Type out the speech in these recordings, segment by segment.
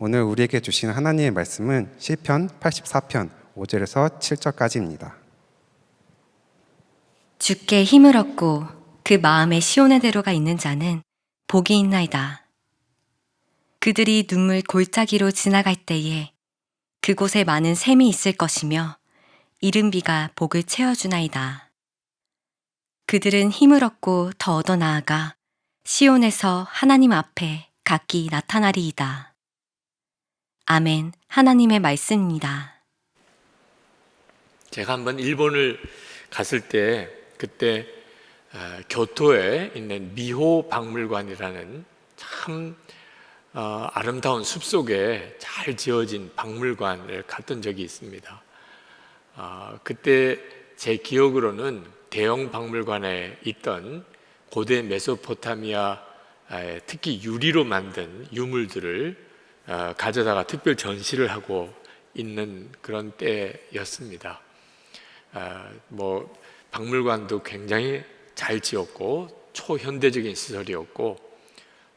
오늘 우리에게 주신 하나님의 말씀은 시편 84편 5절에서 7절까지입니다. 주께 힘을 얻고 그 마음에 시온의 대로가 있는 자는 복이 있나이다. 그들이 눈물 골짜기로 지나갈 때에 그곳에 많은 샘이 있을 것이며 이른 비가 복을 채워주나이다. 그들은 힘을 얻고 더 얻어 나아가 시온에서 하나님 앞에 각기 나타나리이다. 아멘. 하나님의 말씀입니다. 제가 한번 일본을 갔을 때 그때 교토에 있는 미호 박물관이라는 참 아름다운 숲속에 잘 지어진 박물관을 갔던 적이 있습니다. 그때 제 기억으로는 대형 박물관에 있던 고대 메소포타미아 특히 유리로 만든 유물들을 가져다가 특별 전시를 하고 있는 그런 때였습니다. 박물관도 굉장히 잘 지었고 초현대적인 시설이었고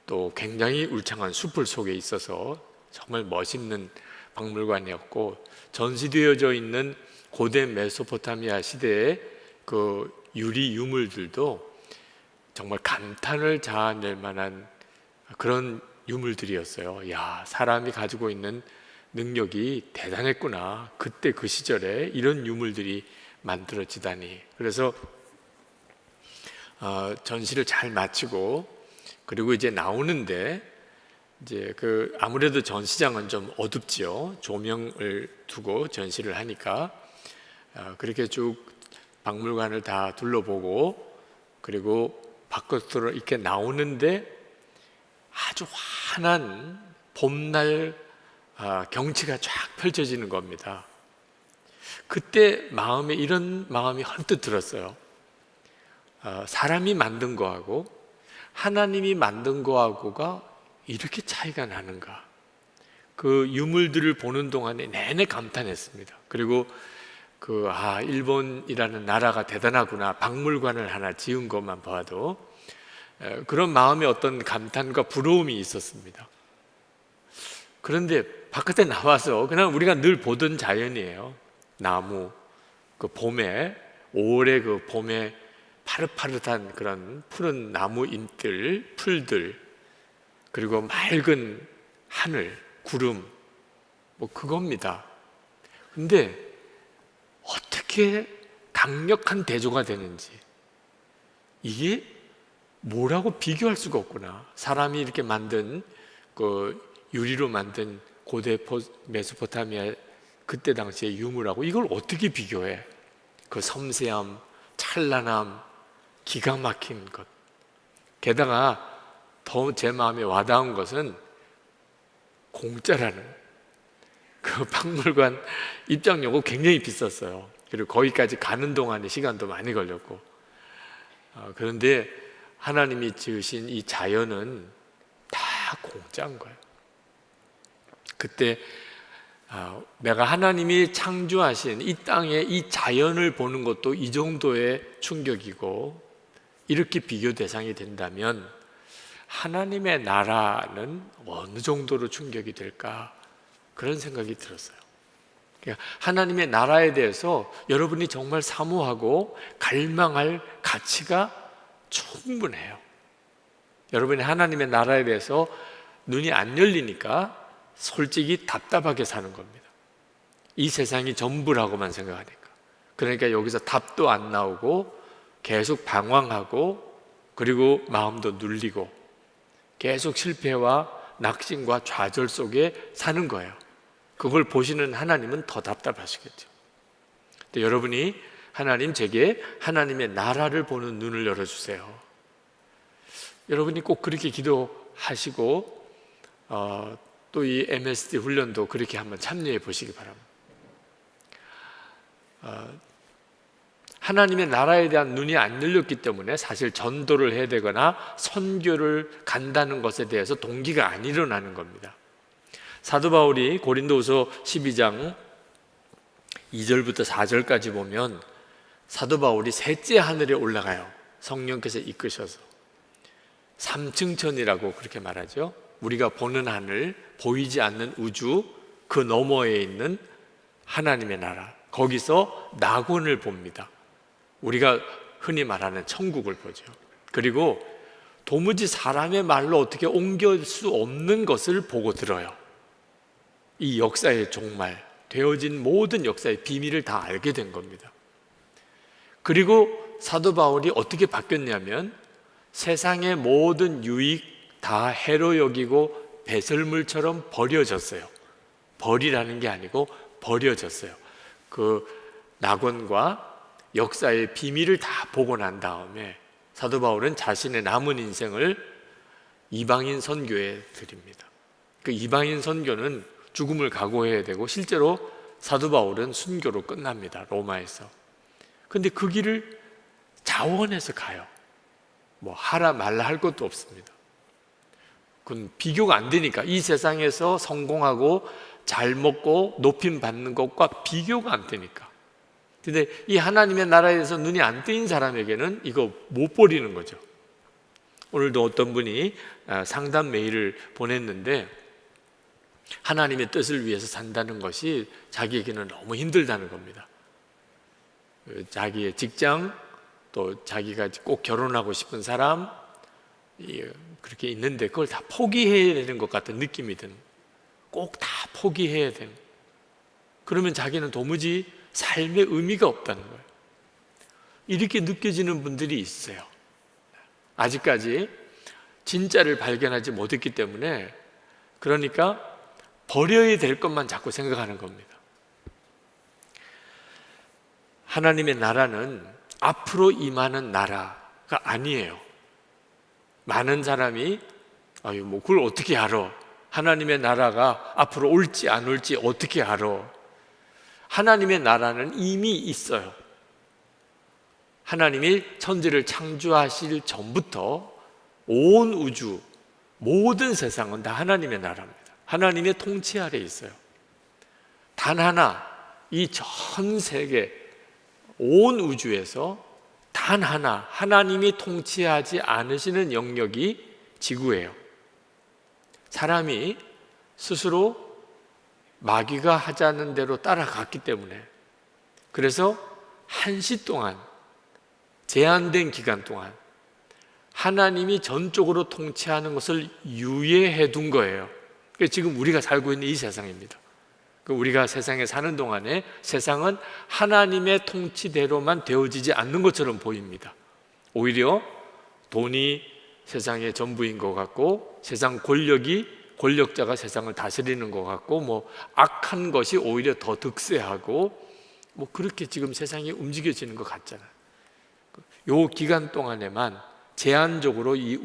또 굉장히 울창한 숲을 속에 있어서 정말 멋있는 박물관이었고 전시되어져 있는 고대 메소포타미아 시대의 그 유리 유물들도 정말 감탄을 자아낼 만한 그런 유물들이었어요. 야, 사람이 가지고 있는 능력이 대단했구나. 그때 그 시절에 이런 유물들이 만들어지다니. 그래서 전시를 잘 마치고 그리고 이제 나오는데 이제 아무래도 전시장은 좀 어둡지요. 조명을 두고 전시를 하니까 그렇게 쭉 박물관을 다 둘러보고 그리고 바깥으로 이렇게 나오는데 아주 환한 봄날 경치가 쫙 펼쳐지는 겁니다. 그때 마음에 이런 마음이 헌뜻 들었어요. 사람이 만든 거하고 하나님이 만든 거하고가 이렇게 차이가 나는가. 그 유물들을 보는 동안에 내내 감탄했습니다. 그리고 일본이라는 나라가 대단하구나. 박물관을 하나 지은 것만 봐도 그런 마음의 어떤 감탄과 부러움이 있었습니다. 그런데 바깥에 나와서 그냥 우리가 늘 보던 자연이에요. 나무, 봄에 5월의 그 봄에 파릇파릇한 그런 푸른 나무 잎들, 풀들, 그리고 맑은 하늘, 구름, 그겁니다. 근데 어떻게 강력한 대조가 되는지 이게 뭐라고 비교할 수가 없구나. 사람이 이렇게 만든 유리로 만든 고대 메소포타미아 그때 당시의 유물하고 이걸 어떻게 비교해? 그 섬세함, 찬란함, 기가 막힌 것. 게다가 더 제 마음에 와닿은 것은 공짜라는 그 박물관 입장료가 굉장히 비쌌어요. 그리고 거기까지 가는 동안에 시간도 많이 걸렸고 그런데 하나님이 지으신 이 자연은 다 공짜인 거예요. 그때 내가 하나님이 창조하신 이 땅의 이 자연을 보는 것도 이 정도의 충격이고 이렇게 비교 대상이 된다면 하나님의 나라는 어느 정도로 충격이 될까 그런 생각이 들었어요. 그러니까 하나님의 나라에 대해서 여러분이 정말 사모하고 갈망할 가치가 충분해요. 여러분이 하나님의 나라에 대해서 눈이 안 열리니까 솔직히 답답하게 사는 겁니다. 이 세상이 전부라고만 생각하니까. 그러니까 여기서 답도 안 나오고 계속 방황하고 그리고 마음도 눌리고 계속 실패와 낙심과 좌절 속에 사는 거예요. 그걸 보시는 하나님은 더 답답하시겠죠. 근데 여러분이 하나님 제게 하나님의 나라를 보는 눈을 열어주세요. 여러분이 꼭 그렇게 기도하시고 또 이 MSD 훈련도 그렇게 한번 참여해 보시기 바랍니다. 하나님의 나라에 대한 눈이 안 열렸기 때문에 사실 전도를 해야 되거나 선교를 간다는 것에 대해서 동기가 안 일어나는 겁니다. 사도 바울이 고린도후서 12장 2절부터 4절까지 보면 사도 바울이 셋째 하늘에 올라가요. 성령께서 이끄셔서 3층천이라고 그렇게 말하죠. 우리가 보는 하늘, 보이지 않는 우주, 그 너머에 있는 하나님의 나라, 거기서 낙원을 봅니다. 우리가 흔히 말하는 천국을 보죠. 그리고 도무지 사람의 말로 어떻게 옮길 수 없는 것을 보고 들어요. 이 역사의 종말, 되어진 모든 역사의 비밀을 다 알게 된 겁니다. 그리고 사도 바울이 어떻게 바뀌었냐면 세상의 모든 유익 다 해로 여기고 배설물처럼 버려졌어요. 버리라는 게 아니고 버려졌어요. 그 낙원과 역사의 비밀을 다 보고 난 다음에 사도 바울은 자신의 남은 인생을 이방인 선교에 드립니다. 그 이방인 선교는 죽음을 각오해야 되고 실제로 사도 바울은 순교로 끝납니다. 로마에서. 근데 그 길을 자원해서 가요. 뭐 하라 말라 할 것도 없습니다. 그건 비교가 안 되니까. 이 세상에서 성공하고 잘 먹고 높임 받는 것과 비교가 안 되니까. 근데 이 하나님의 나라에서 눈이 안 뜨인 사람에게는 이거 못 버리는 거죠. 오늘도 어떤 분이 상담 메일을 보냈는데 하나님의 뜻을 위해서 산다는 것이 자기에게는 너무 힘들다는 겁니다. 자기의 직장, 또 자기가 꼭 결혼하고 싶은 사람, 그렇게 있는데 그걸 다 포기해야 되는 것 같은 느낌이 드는, 꼭 다 포기해야 되는. 그러면 자기는 도무지 삶의 의미가 없다는 거예요. 이렇게 느껴지는 분들이 있어요. 아직까지 진짜를 발견하지 못했기 때문에, 그러니까 버려야 될 것만 자꾸 생각하는 겁니다. 하나님의 나라는 앞으로 임하는 나라가 아니에요. 많은 사람이 뭐 그걸 어떻게 알아? 하나님의 나라가 앞으로 올지 안 올지 어떻게 알아? 하나님의 나라는 이미 있어요. 하나님이 천지를 창조하실 전부터 온 우주, 모든 세상은 다 하나님의 나라입니다. 하나님의 통치 아래 있어요. 단 하나, 이 전 세계 온 우주에서 단 하나 하나님이 통치하지 않으시는 영역이 지구예요. 사람이 스스로 마귀가 하자는 대로 따라갔기 때문에, 그래서 한시 동안, 제한된 기간 동안 하나님이 전적으로 통치하는 것을 유예해 둔 거예요. 지금 우리가 살고 있는 이 세상입니다. 우리가 세상에 사는 동안에 세상은 하나님의 통치대로만 되어지지 않는 것처럼 보입니다. 오히려 돈이 세상의 전부인 것 같고, 세상 권력자가 세상을 다스리는 것 같고, 뭐 악한 것이 오히려 더 득세하고, 뭐 그렇게 지금 세상이 움직여지는 것 같잖아요. 요 기간 동안에만 제한적으로 이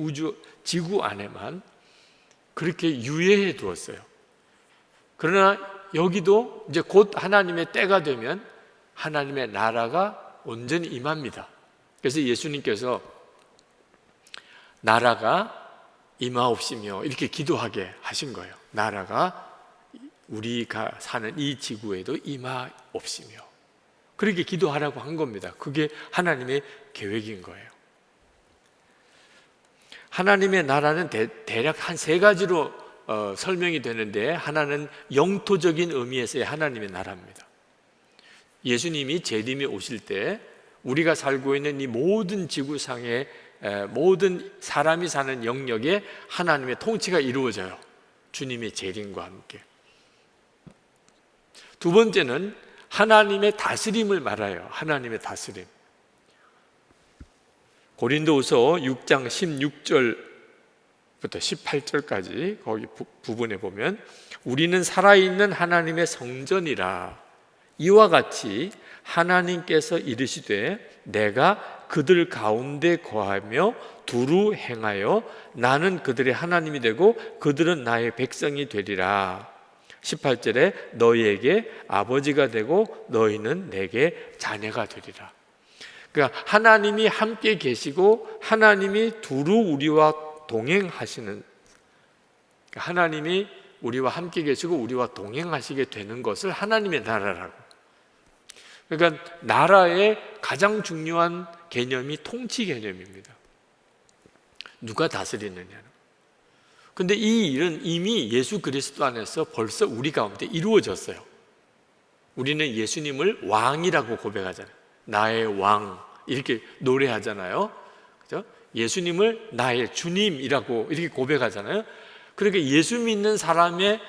지구 안에만 그렇게 유예해 두었어요. 그러나 여기도 이제 곧 하나님의 때가 되면 하나님의 나라가 온전히 임합니다. 그래서 예수님께서 나라가 임하옵시며 이렇게 기도하게 하신 거예요. 나라가 우리가 사는 이 지구에도 임하옵시며 그렇게 기도하라고 한 겁니다. 그게 하나님의 계획인 거예요. 하나님의 나라는 대략 한 세 가지로 설명이 되는데, 하나는 영토적인 의미에서의 하나님의 나라입니다. 예수님이 재림이 오실 때 우리가 살고 있는 이 모든 지구상의 모든 사람이 사는 영역에 하나님의 통치가 이루어져요. 주님의 재림과 함께. 두 번째는 하나님의 다스림을 말해요. 하나님의 다스림. 고린도후서 6장 16절부터 18절까지 거기 부분에 보면, 우리는 살아있는 하나님의 성전이라 이와 같이 하나님께서 이르시되 내가 그들 가운데 거하며 두루 행하여 나는 그들의 하나님이 되고 그들은 나의 백성이 되리라. 18절에 너희에게 아버지가 되고 너희는 내게 자녀가 되리라. 그러니까 하나님이 함께 계시고 하나님이 두루 우리와 동행하시는, 하나님이 우리와 함께 계시고 우리와 동행하시게 되는 것을 하나님의 나라라고. 그러니까 나라의 가장 중요한 개념이 통치 개념입니다. 누가 다스리느냐. 근데 이 일은 이미 예수 그리스도 안에서 벌써 우리 가운데 이루어졌어요. 우리는 예수님을 왕이라고 고백하잖아요. 나의 왕 이렇게 노래하잖아요. 그죠? 예수님을 나의 주님이라고 이렇게 고백하잖아요. 그러니까 예수 믿는 사람의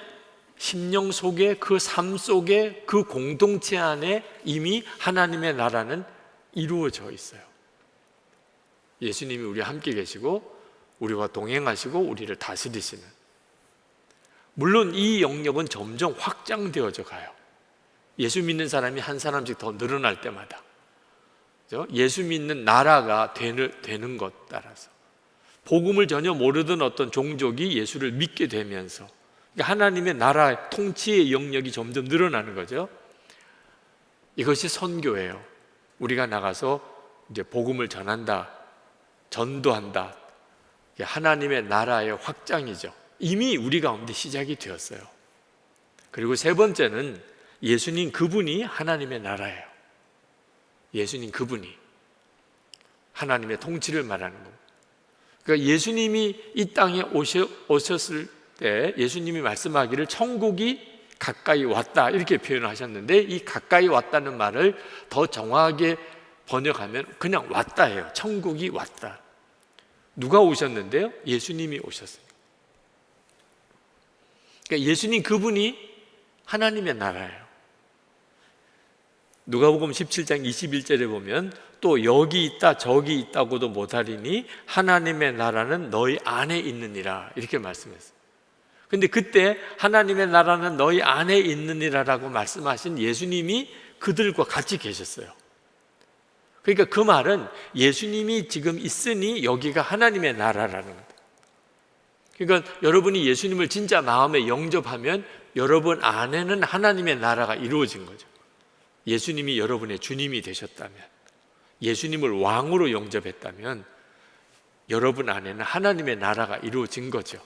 심령 속에, 그 삶 속에, 그 공동체 안에 이미 하나님의 나라는 이루어져 있어요. 예수님이 우리와 함께 계시고 우리와 동행하시고 우리를 다스리시는, 물론 이 영역은 점점 확장되어져 가요. 예수 믿는 사람이 한 사람씩 더 늘어날 때마다, 그죠? 예수 믿는 나라가 되는 것 따라서 복음을 전혀 모르던 어떤 종족이 예수를 믿게 되면서 하나님의 나라 통치의 영역이 점점 늘어나는 거죠. 이것이 선교예요. 우리가 나가서 이제 복음을 전한다, 전도한다. 하나님의 나라의 확장이죠. 이미 우리 가운데 시작이 되었어요. 그리고 세 번째는 예수님 그분이 하나님의 나라예요. 예수님 그분이 하나님의 통치를 말하는 겁니다. 그러니까 예수님이 이 땅에 오셨을 때 예수님이 말씀하기를 천국이 가까이 왔다 이렇게 표현하셨는데, 이 가까이 왔다는 말을 더 정확하게 번역하면 그냥 왔다예요. 천국이 왔다. 누가 오셨는데요? 예수님이 오셨어요. 그러니까 예수님 그분이 하나님의 나라예요. 누가복음 17장 21절에 보면 또 여기 있다 저기 있다고도 못하리니 하나님의 나라는 너희 안에 있느니라 이렇게 말씀했어요. 근데 그때 하나님의 나라는 너희 안에 있느니라라고 말씀하신 예수님이 그들과 같이 계셨어요. 그러니까 그 말은 예수님이 지금 있으니 여기가 하나님의 나라라는 거예요. 그러니까 여러분이 예수님을 진짜 마음에 영접하면 여러분 안에는 하나님의 나라가 이루어진 거죠. 예수님이 여러분의 주님이 되셨다면, 예수님을 왕으로 영접했다면 여러분 안에는 하나님의 나라가 이루어진 거죠.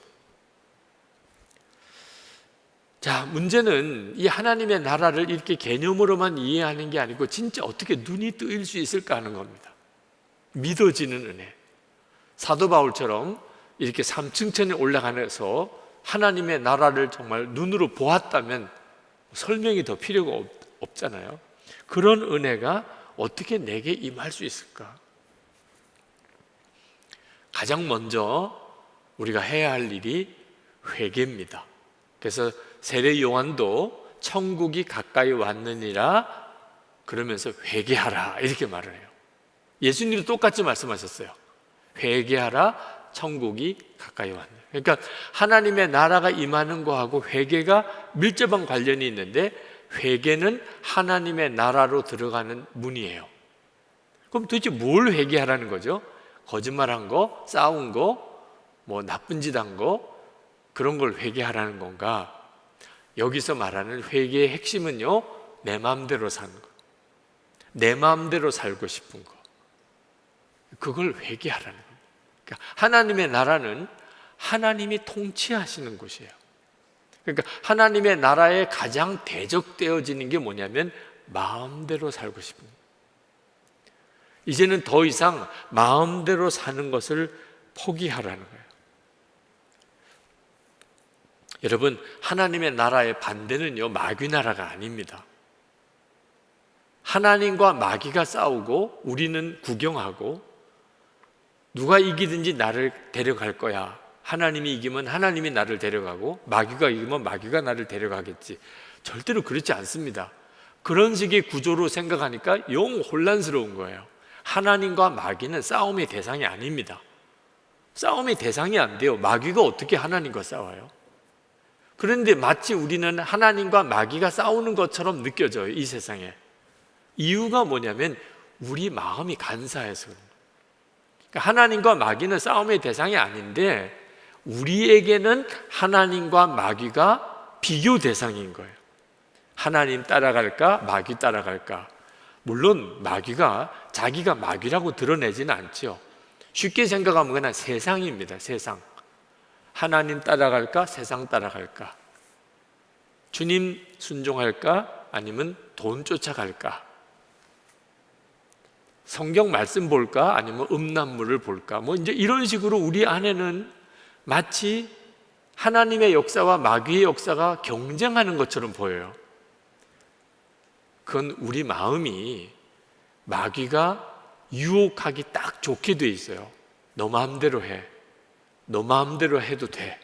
자, 문제는 이 하나님의 나라를 이렇게 개념으로만 이해하는 게 아니고 진짜 어떻게 눈이 뜨일 수 있을까 하는 겁니다. 믿어지는 은혜. 사도 바울처럼 이렇게 삼층천에 올라가서 하나님의 나라를 정말 눈으로 보았다면 설명이 더 필요가 없잖아요. 그런 은혜가 어떻게 내게 임할 수 있을까? 가장 먼저 우리가 해야 할 일이 회개입니다. 그래서 세례 요한도 천국이 가까이 왔느니라 그러면서 회개하라 이렇게 말을 해요. 예수님도 똑같이 말씀하셨어요. 회개하라, 천국이 가까이 왔네. 그러니까 하나님의 나라가 임하는 거하고 회개가 밀접한 관련이 있는데, 회개는 하나님의 나라로 들어가는 문이에요. 그럼 도대체 뭘 회개하라는 거죠? 거짓말한 거, 싸운 거, 뭐 나쁜 짓 한 거, 그런 걸 회개하라는 건가? 여기서 말하는 회개의 핵심은요, 내 마음대로 사는 거, 내 마음대로 살고 싶은 거, 그걸 회개하라는 겁니다. 그러니까 하나님의 나라는 하나님이 통치하시는 곳이에요. 그러니까 하나님의 나라에 가장 대적되어지는 게 뭐냐면 마음대로 살고 싶은 거예요. 이제는 더 이상 마음대로 사는 것을 포기하라는 거예요. 여러분, 하나님의 나라의 반대는요, 마귀 나라가 아닙니다. 하나님과 마귀가 싸우고 우리는 구경하고 누가 이기든지 나를 데려갈 거야. 하나님이 이기면 하나님이 나를 데려가고 마귀가 이기면 마귀가 나를 데려가겠지. 절대로 그렇지 않습니다. 그런 식의 구조로 생각하니까 영 혼란스러운 거예요. 하나님과 마귀는 싸움의 대상이 아닙니다. 싸움의 대상이 안 돼요. 마귀가 어떻게 하나님과 싸워요? 그런데 마치 우리는 하나님과 마귀가 싸우는 것처럼 느껴져요, 이 세상에. 이유가 뭐냐면 우리 마음이 간사해서 그런 거예요. 그러니까 하나님과 마귀는 싸움의 대상이 아닌데 우리에게는 하나님과 마귀가 비교 대상인 거예요. 하나님 따라갈까? 마귀 따라갈까? 물론 마귀가 자기가 마귀라고 드러내지는 않죠. 쉽게 생각하면 그냥 세상입니다. 세상. 하나님 따라갈까? 세상 따라갈까? 주님 순종할까? 아니면 돈 쫓아갈까? 성경 말씀 볼까? 아니면 음란물을 볼까? 뭐 이제 이런 식으로 우리 안에는 마치 하나님의 역사와 마귀의 역사가 경쟁하는 것처럼 보여요. 그건 우리 마음이 마귀가 유혹하기 딱 좋게 돼 있어요. 너 마음대로 해. 너 마음대로 해도 돼.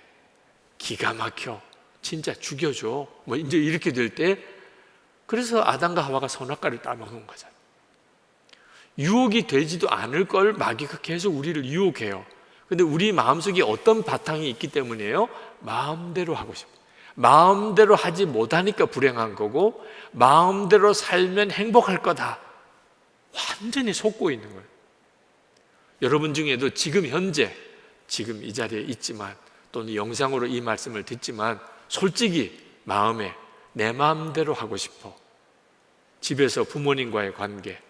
기가 막혀. 진짜 죽여줘. 뭐 이제 이렇게 될 때, 그래서 아담과 하와가 선악과를 따먹은 거잖아요. 유혹이 되지도 않을 걸 마귀가 계속 우리를 유혹해요. 근데 우리 마음속에 어떤 바탕이 있기 때문이에요? 마음대로 하고 싶어. 마음대로 하지 못하니까 불행한 거고, 마음대로 살면 행복할 거다. 완전히 속고 있는 거예요. 여러분 중에도 지금 현재, 지금 이 자리에 있지만, 또는 영상으로 이 말씀을 듣지만, 솔직히 마음에 내 마음대로 하고 싶어. 집에서 부모님과의 관계,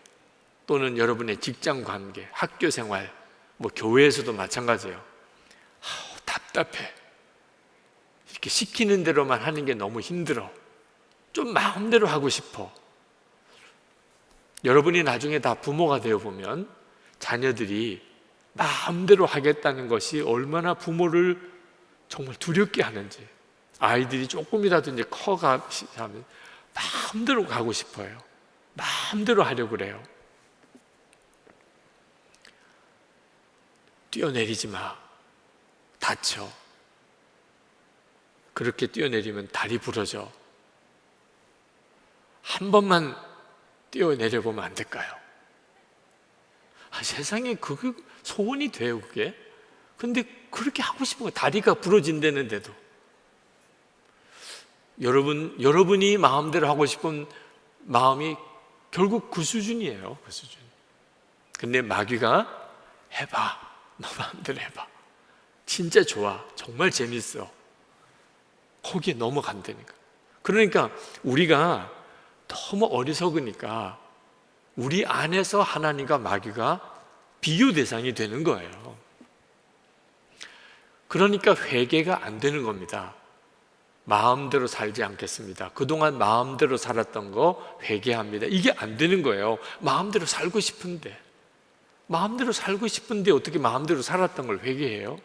또는 여러분의 직장 관계, 학교 생활, 뭐 교회에서도 마찬가지예요. 답답해. 이렇게 시키는 대로만 하는 게 너무 힘들어. 좀 마음대로 하고 싶어. 여러분이 나중에 다 부모가 되어 보면 자녀들이 마음대로 하겠다는 것이 얼마나 부모를 정말 두렵게 하는지. 아이들이 조금이라도 이제 커가면 마음대로 가고 싶어요. 마음대로 하려고 그래요. 뛰어내리지 마. 다쳐. 그렇게 뛰어내리면 다리 부러져. 한 번만 뛰어내려 보면 안 될까요? 세상에 그게 소원이 돼요, 그게. 근데 그렇게 하고 싶은 거, 다리가 부러진다는데도. 여러분이 마음대로 하고 싶은 마음이 결국 그 수준이에요, 그 수준. 근데 마귀가 해봐. 너 마음대로 해봐. 진짜 좋아. 정말 재밌어. 거기에 넘어간다니까. 그러니까 우리가 너무 어리석으니까 우리 안에서 하나님과 마귀가 비교 대상이 되는 거예요. 그러니까 회개가 안 되는 겁니다. 마음대로 살지 않겠습니다. 그동안 마음대로 살았던 거 회개합니다. 이게 안 되는 거예요. 마음대로 살고 싶은데 어떻게 마음대로 살았던 걸 회개해요?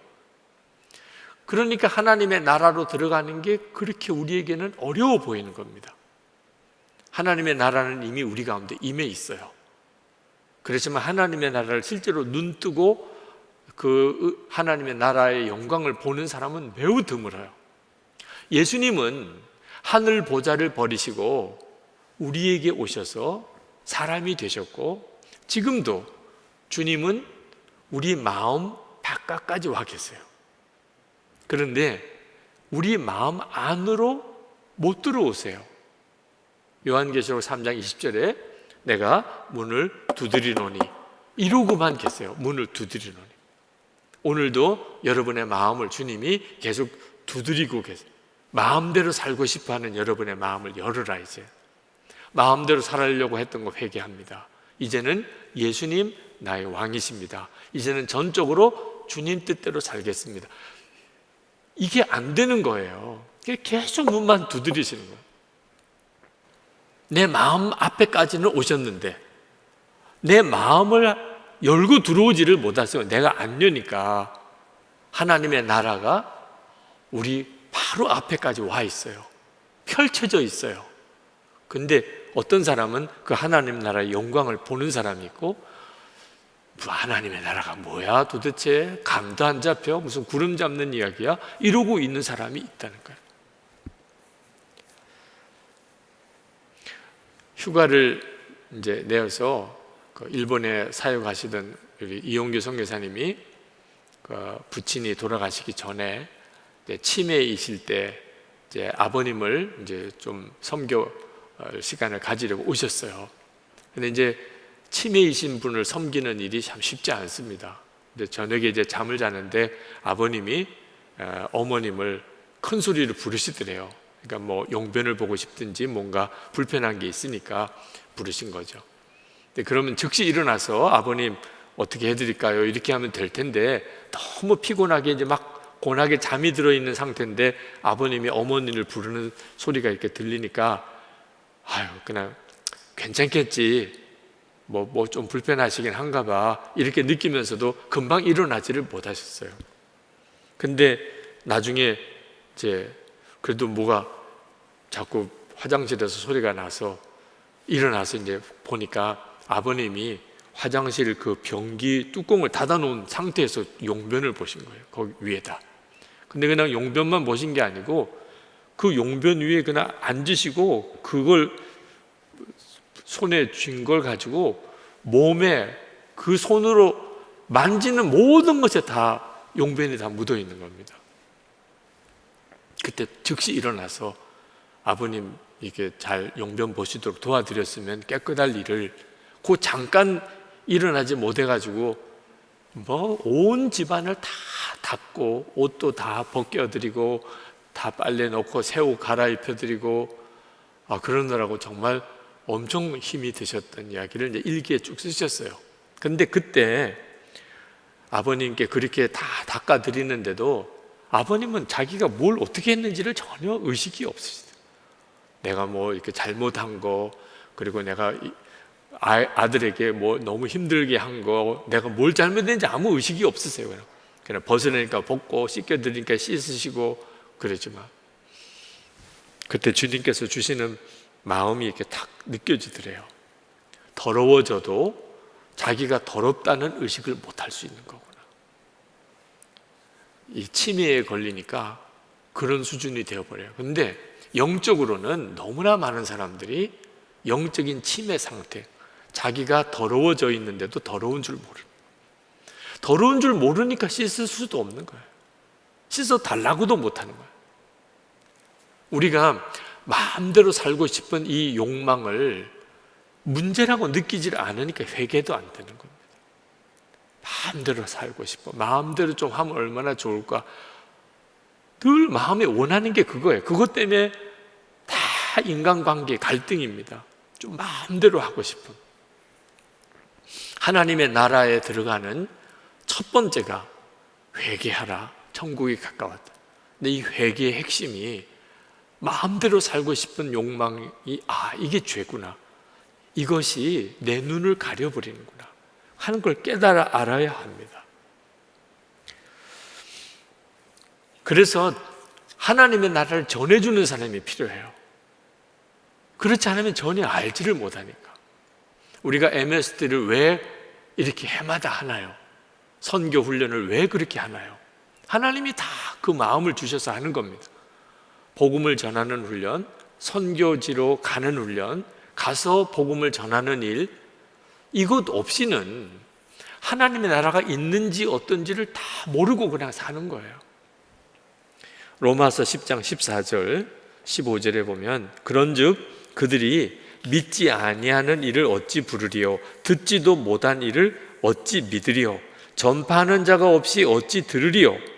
그러니까 하나님의 나라로 들어가는 게 그렇게 우리에게는 어려워 보이는 겁니다. 하나님의 나라는 이미 우리 가운데 임해 있어요. 그렇지만 하나님의 나라를 실제로 눈 뜨고 그 하나님의 나라의 영광을 보는 사람은 매우 드물어요. 예수님은 하늘 보좌를 버리시고 우리에게 오셔서 사람이 되셨고, 지금도 주님은 우리 마음 바깥까지 와 계세요. 그런데 우리 마음 안으로 못 들어오세요. 요한계시록 3장 20절에 내가 문을 두드리노니, 이러고만 계세요. 문을 두드리노니. 오늘도 여러분의 마음을 주님이 계속 두드리고 계세요. 마음대로 살고 싶어하는 여러분의 마음을 열어라. 이제 마음대로 살아려고 했던 거 회개합니다. 이제는 예수님 나의 왕이십니다. 이제는 전적으로 주님 뜻대로 살겠습니다. 이게 안 되는 거예요. 계속 문만 두드리시는 거예요. 내 마음 앞에까지는 오셨는데 내 마음을 열고 들어오지를 못하세요. 내가 안 여니까. 하나님의 나라가 우리 바로 앞에까지 와 있어요. 펼쳐져 있어요. 근데 어떤 사람은 그 하나님 나라의 영광을 보는 사람이 있고, 하나님의 나라가 뭐야 도대체, 감도 안 잡혀, 무슨 구름 잡는 이야기야, 이러고 있는 사람이 있다는 거예요. 휴가를 이제 내어서 일본에 사역하시던 우리 이용규 선교사님이 부친이 돌아가시기 전에 치매이실 때 이제 아버님을 이제 좀 섬겨 시간을 가지려고 오셨어요. 근데 이제 치매이신 분을 섬기는 일이 참 쉽지 않습니다. 근데 저녁에 이제 잠을 자는데 아버님이 어머님을 큰 소리로 부르시더래요. 그러니까 뭐 용변을 보고 싶든지 뭔가 불편한 게 있으니까 부르신 거죠. 근데 그러면 즉시 일어나서 아버님 어떻게 해드릴까요? 이렇게 하면 될 텐데 너무 피곤하게 이제 막 고나게 잠이 들어있는 상태인데 아버님이 어머니를 부르는 소리가 이렇게 들리니까 그냥 괜찮겠지, 뭐 좀 불편하시긴 한가 봐, 이렇게 느끼면서도 금방 일어나지를 못하셨어요. 근데 나중에 이제 그래도 뭐가 자꾸 화장실에서 소리가 나서 일어나서 이제 보니까 아버님이 화장실 그 변기 뚜껑을 닫아놓은 상태에서 용변을 보신 거예요. 거기 위에다. 근데 그냥 용변만 보신 게 아니고 그 용변 위에 그냥 앉으시고 그걸 손에 쥔 걸 가지고 몸에 그 손으로 만지는 모든 것에 다 용변이 다 묻어 있는 겁니다. 그때 즉시 일어나서 아버님 이게 잘 용변 보시도록 도와드렸으면 깨끗할 일을 그 잠깐 일어나지 못해가지고 뭐 온 집안을 다 닦고 옷도 다 벗겨드리고 다 빨래 넣고 새 옷 갈아입혀드리고 그러느라고 정말 엄청 힘이 드셨던 이야기를 이제 일기에 쭉 쓰셨어요. 근데 그때 아버님께 그렇게 다 닦아드리는데도 아버님은 자기가 뭘 어떻게 했는지를 전혀 의식이 없으시대요. 내가 뭐 이렇게 잘못한 거, 그리고 내가 아들에게 뭐 너무 힘들게 한 거, 내가 뭘 잘못했는지 아무 의식이 없으세요. 그냥 벗으니까 벗고 씻겨드리니까 씻으시고 그러지만 그때 주님께서 주시는 마음이 이렇게 탁 느껴지더래요. 더러워져도 자기가 더럽다는 의식을 못할 수 있는 거구나. 이 치매에 걸리니까 그런 수준이 되어버려요. 근데 영적으로는 너무나 많은 사람들이 영적인 치매 상태, 자기가 더러워져 있는데도 더러운 줄 더러운 줄 모르니까 씻을 수도 없는 거예요. 씻어 달라고도 못하는 거예요. 우리가 마음대로 살고 싶은 이 욕망을 문제라고 느끼질 않으니까 회개도 안 되는 겁니다. 마음대로 살고 싶어, 마음대로 좀 하면 얼마나 좋을까, 늘 마음에 원하는 게 그거예요. 그것 때문에 다 인간관계 갈등입니다. 좀 마음대로 하고 싶은. 하나님의 나라에 들어가는 첫 번째가 회개하라, 천국이 가까웠다. 근데 이 회개의 핵심이 마음대로 살고 싶은 욕망이 이게 죄구나, 이것이 내 눈을 가려버리는구나 하는 걸 깨달아 알아야 합니다. 그래서 하나님의 나라를 전해주는 사람이 필요해요. 그렇지 않으면 전혀 알지를 못하니까. 우리가 MSD를 왜 이렇게 해마다 하나요? 선교 훈련을 왜 그렇게 하나요? 하나님이 다 그 마음을 주셔서 하는 겁니다. 복음을 전하는 훈련, 선교지로 가는 훈련, 가서 복음을 전하는 일, 이것 없이는 하나님의 나라가 있는지 어떤지를 다 모르고 그냥 사는 거예요. 로마서 10장 14절 15절에 보면 그런즉 그들이 믿지 아니하는 일을 어찌 부르리요, 듣지도 못한 일을 어찌 믿으리요, 전파하는 자가 없이 어찌 들으리요,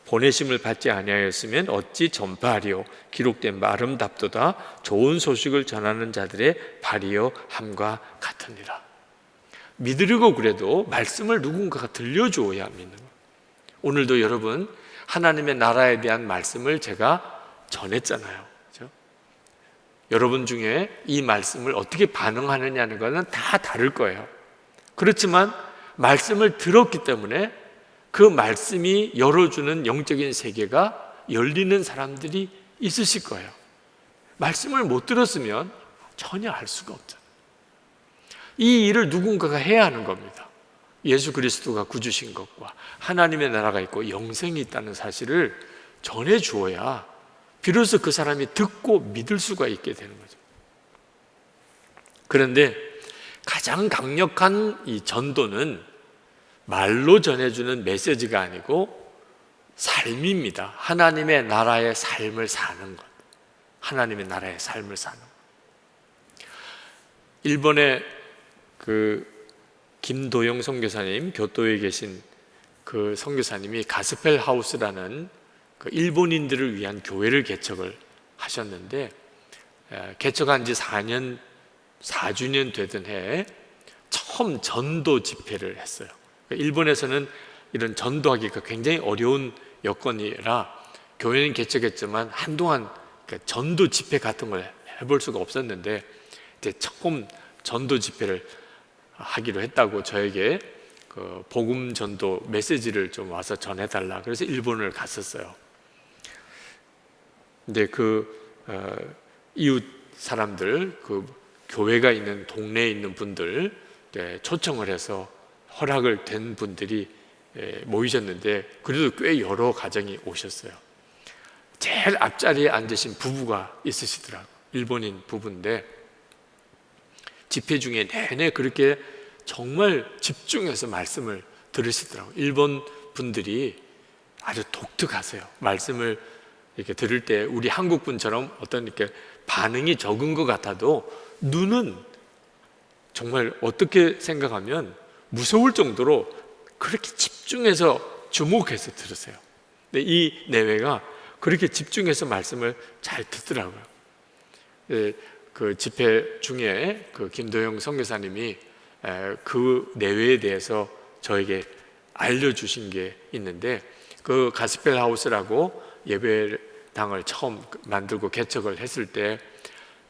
보내심을 받지 아니하였으면 어찌 전파하리요, 기록된 바 아름답도다 좋은 소식을 전하는 자들의 발이여 함과 같으니라. 믿으려고 그래도 말씀을 누군가가 들려줘야 믿는 거예요. 오늘도 여러분 하나님의 나라에 대한 말씀을 제가 전했잖아요. 그렇죠? 여러분 중에 이 말씀을 어떻게 반응하느냐는 것은 다 다를 거예요. 그렇지만 말씀을 들었기 때문에 그 말씀이 열어주는 영적인 세계가 열리는 사람들이 있으실 거예요. 말씀을 못 들었으면 전혀 알 수가 없잖아요. 이 일을 누군가가 해야 하는 겁니다. 예수 그리스도가 구주신 것과 하나님의 나라가 있고 영생이 있다는 사실을 전해 주어야 비로소 그 사람이 듣고 믿을 수가 있게 되는 거죠. 그런데 가장 강력한 이 전도는 말로 전해주는 메시지가 아니고 삶입니다. 하나님의 나라의 삶을 사는 것. 하나님의 나라의 삶을 사는 것. 일본의 그 김도영 선교사님, 교토에 계신 그 선교사님이 가스펠 하우스라는 그 일본인들을 위한 교회를 개척을 하셨는데, 개척한 지 4주년 되던 해에 처음 전도 집회를 했어요. 일본에서는 이런 전도하기가 굉장히 어려운 여건이라 교회는 개척했지만 한동안 전도 집회 같은 걸 해볼 수가 없었는데, 이제 처음 전도 집회를 하기로 했다고 저에게 그 복음 전도 메시지를 좀 와서 전해달라 그래서 일본을 갔었어요. 근데 이웃 사람들, 그 교회가 있는 동네에 있는 분들 초청을 해서 허락을 된 분들이 모이셨는데 그래도 꽤 여러 가정이 오셨어요. 제일 앞자리에 앉으신 부부가 있으시더라고요. 일본인 부부인데 집회 중에 내내 그렇게 정말 집중해서 말씀을 들으시더라고요. 일본 분들이 아주 독특하세요. 말씀을 이렇게 들을 때 우리 한국 분처럼 어떤 이렇게 반응이 적은 것 같아도 눈은 정말 어떻게 생각하면 무서울 정도로 그렇게 집중해서 주목해서 들으세요. 근데 이 내외가 그렇게 집중해서 말씀을 잘 듣더라고요. 그 집회 중에 그 김도영 선교사님이 그 내외에 대해서 저에게 알려주신 게 있는데, 그 가스펠 하우스라고 예배당을 처음 만들고 개척을 했을 때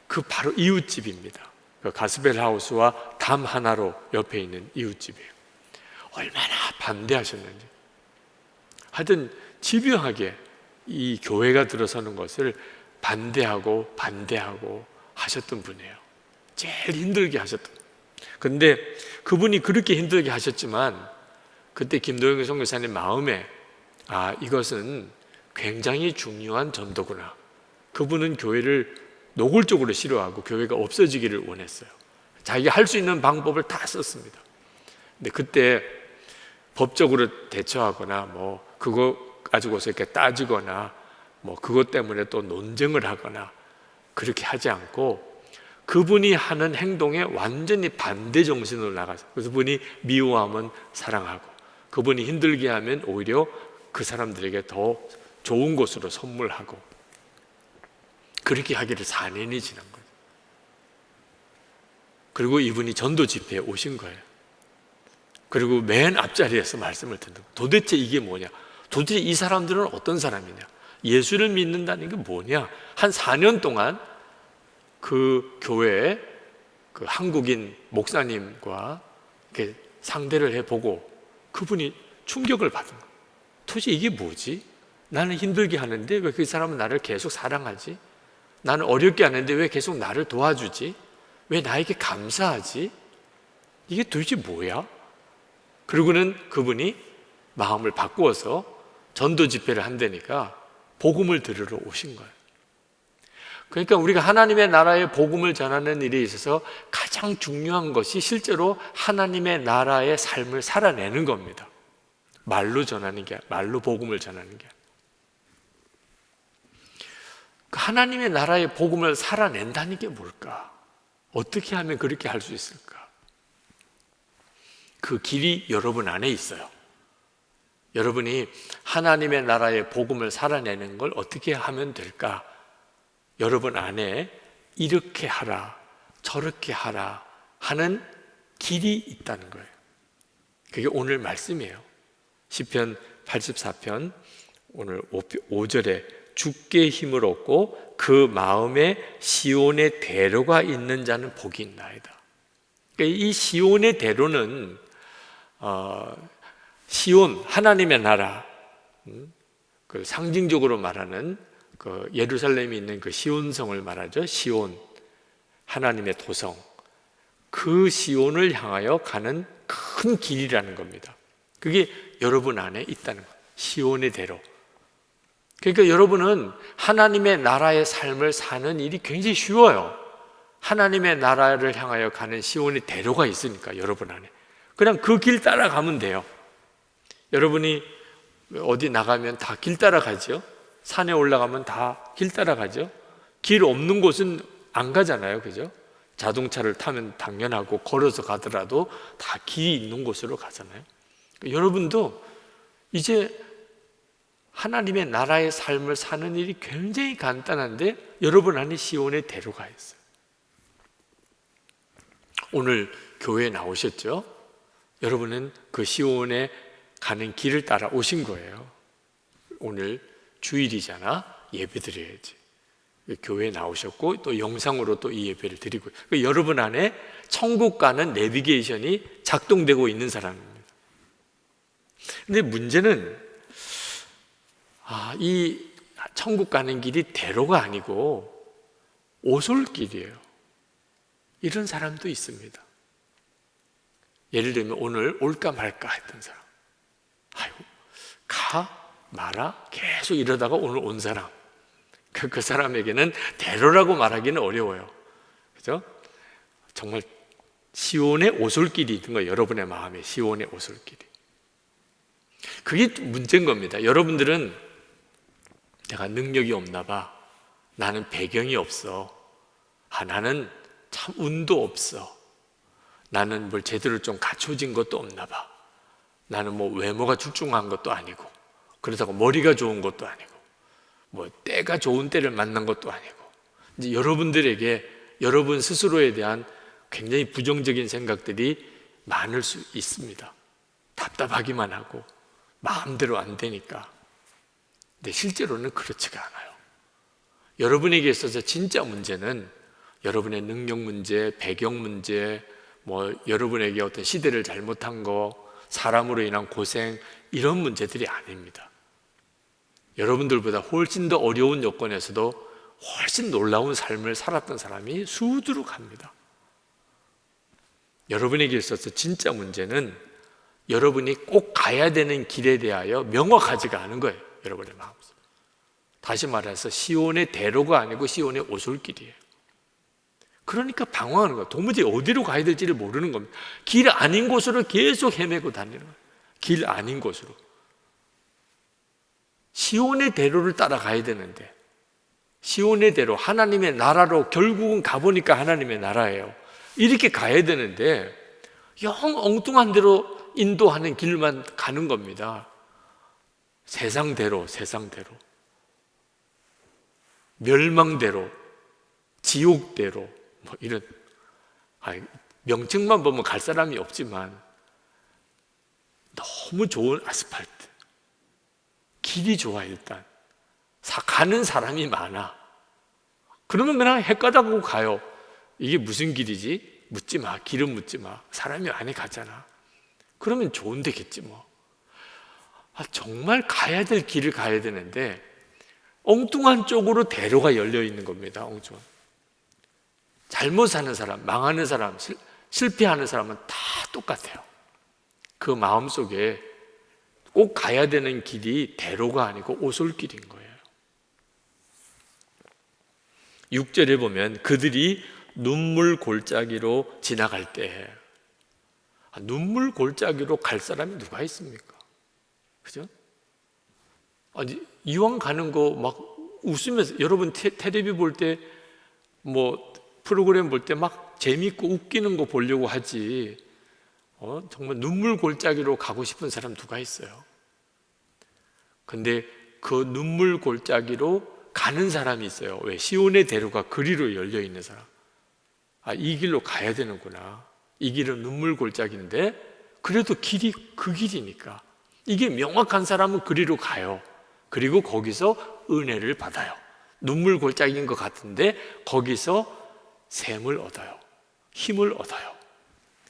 그 바로 이웃집입니다. 그 가스펠 하우스와 담 하나로 옆에 있는 이웃집이에요. 얼마나 반대하셨는지. 하여튼 집요하게 이 교회가 들어서는 것을 반대하고 하셨던 분이에요. 제일 힘들게 하셨던. 근데 그분이 그렇게 힘들게 하셨지만 그때 김도영 선교사님 마음에 이것은 굉장히 중요한 전도구나. 그분은 교회를 노골적으로 싫어하고 교회가 없어지기를 원했어요. 자기가 할 수 있는 방법을 다 썼습니다. 근데 그때 법적으로 대처하거나 뭐 그거 가지고서 이렇게 따지거나 뭐 그것 때문에 또 논쟁을 하거나 그렇게 하지 않고 그분이 하는 행동에 완전히 반대 정신으로 나가서, 그래서 그분이 미워하면 사랑하고 그분이 힘들게 하면 오히려 그 사람들에게 더 좋은 곳으로 선물하고 그렇게 하기를 4년이 지난 거예요. 그리고 이분이 전도 집회에 오신 거예요. 그리고 맨 앞자리에서 말씀을 듣는 거예요. 도대체 이게 뭐냐? 도대체 이 사람들은 어떤 사람이냐? 예수를 믿는다는 게 뭐냐? 한 4년 동안 그 교회에 그 한국인 목사님과 이렇게 상대를 해보고 그분이 충격을 받은 거예요. 도대체 이게 뭐지? 나는 힘들게 하는데 왜 그 사람은 나를 계속 사랑하지? 나는 어렵게 하는데 왜 계속 나를 도와주지? 왜 나에게 감사하지? 이게 도대체 뭐야? 그리고는 그분이 마음을 바꾸어서 전도 집회를 한다니까 복음을 들으러 오신 거예요. 그러니까 우리가 하나님의 나라의 복음을 전하는 일에 있어서 가장 중요한 것이 실제로 하나님의 나라의 삶을 살아내는 겁니다. 말로 전하는 게, 말로 복음을 전하는 게. 하나님의 나라의 복음을 살아낸다는 게 뭘까? 어떻게 하면 그렇게 할 수 있을까? 그 길이 여러분 안에 있어요. 여러분이 하나님의 나라의 복음을 살아내는 걸 어떻게 하면 될까? 여러분 안에 이렇게 하라, 저렇게 하라 하는 길이 있다는 거예요. 그게 오늘 말씀이에요. 시편 84편 오늘 5절에 주께 힘을 얻고 그 마음에 시온의 대로가 있는 자는 복이 있나이다. 그러니까 이 시온의 대로는 시온, 하나님의 나라, 그 상징적으로 말하는 그 예루살렘이 있는 그 시온성을 말하죠. 시온, 하나님의 도성. 그 시온을 향하여 가는 큰 길이라는 겁니다. 그게 여러분 안에 있다는 거예요. 시온의 대로. 그러니까 여러분은 하나님의 나라의 삶을 사는 일이 굉장히 쉬워요. 하나님의 나라를 향하여 가는 시온의 대로가 있으니까 여러분 안에. 그냥 그 길 따라가면 돼요. 여러분이 어디 나가면 다 길 따라가죠. 산에 올라가면 다 길 따라가죠. 길 없는 곳은 안 가잖아요. 그죠? 자동차를 타면 당연하고 걸어서 가더라도 다 길이 있는 곳으로 가잖아요. 여러분도 이제 하나님의 나라의 삶을 사는 일이 굉장히 간단한데 여러분 안에 시온의 대로가 있어요. 오늘 교회에 나오셨죠? 여러분은 그 시온에 가는 길을 따라 오신 거예요. 오늘 주일이잖아. 예배 드려야지. 교회에 나오셨고 또 영상으로 또 이 예배를 드리고, 여러분 안에 천국 가는 내비게이션이 작동되고 있는 사람입니다. 근데 문제는 이 천국 가는 길이 대로가 아니고 오솔길이에요. 이런 사람도 있습니다. 예를 들면 오늘 올까 말까 했던 사람, 아이고 가 마라 계속 이러다가 오늘 온 사람, 그 사람에게는 대로라고 말하기는 어려워요. 그죠? 정말 시온의 오솔길이 있는 거예요. 여러분의 마음에 시온의 오솔길이. 그게 문제인 겁니다. 여러분들은 내가 능력이 없나 봐, 나는 배경이 없어, 나는 참 운도 없어, 나는 뭘 제대로 좀 갖춰진 것도 없나 봐, 나는 뭐 외모가 출중한 것도 아니고 그렇다고 머리가 좋은 것도 아니고 뭐 때가 좋은 때를 만난 것도 아니고, 이제 여러분들에게 여러분 스스로에 대한 굉장히 부정적인 생각들이 많을 수 있습니다. 답답하기만 하고 마음대로 안 되니까. 근데 실제로는 그렇지가 않아요. 여러분에게 있어서 진짜 문제는 여러분의 능력 문제, 배경 문제, 뭐 여러분에게 어떤 시대를 잘못한 거, 사람으로 인한 고생, 이런 문제들이 아닙니다. 여러분들보다 훨씬 더 어려운 여건에서도 훨씬 놀라운 삶을 살았던 사람이 수두룩합니다. 여러분에게 있어서 진짜 문제는 여러분이 꼭 가야 되는 길에 대하여 명확하지가 않은 거예요. 여러분의 마음속. 다시 말해서 시온의 대로가 아니고 시온의 오솔길이에요. 그러니까 방황하는 거예요. 도무지 어디로 가야 될지를 모르는 겁니다. 길 아닌 곳으로 계속 헤매고 다니는 거예요. 길 아닌 곳으로. 시온의 대로를 따라가야 되는데, 시온의 대로, 하나님의 나라로 결국은 가보니까 하나님의 나라예요. 이렇게 가야 되는데 영 엉뚱한 대로 인도하는 길만 가는 겁니다. 세상대로, 세상대로, 멸망대로, 지옥대로, 뭐 이런, 명칭만 보면 갈 사람이 없지만 너무 좋은 아스팔트, 길이 좋아. 일단 가는 사람이 많아. 그러면 그냥 헷가닥하고 가요. 이게 무슨 길이지? 묻지 마. 길은 묻지 마. 사람이 많이 가잖아. 그러면 좋은 데겠지 뭐. 정말 가야 될 길을 가야 되는데 엉뚱한 쪽으로 대로가 열려 있는 겁니다. 엉뚱한. 잘못 사는 사람, 망하는 사람, 실패하는 사람은 다 똑같아요. 그 마음속에 꼭 가야 되는 길이 대로가 아니고 오솔길인 거예요. 6절에 보면 그들이 눈물 골짜기로 지나갈 때, 눈물 골짜기로 갈 사람이 누가 있습니까? 그죠? 아니, 이왕 가는 거 막 웃으면서, 여러분 텔레비 볼 때, 뭐 프로그램 볼 때 막 재밌고 웃기는 거 보려고 하지, 정말 눈물 골짜기로 가고 싶은 사람 누가 있어요? 근데 그 눈물 골짜기로 가는 사람이 있어요. 왜? 시온의 대로가 그리로 열려 있는 사람. 이 길로 가야 되는구나. 이 길은 눈물 골짜기인데 그래도 길이 그 길이니까, 이게 명확한 사람은 그리로 가요. 그리고 거기서 은혜를 받아요. 눈물 골짜기인 것 같은데 거기서 샘을 얻어요. 힘을 얻어요.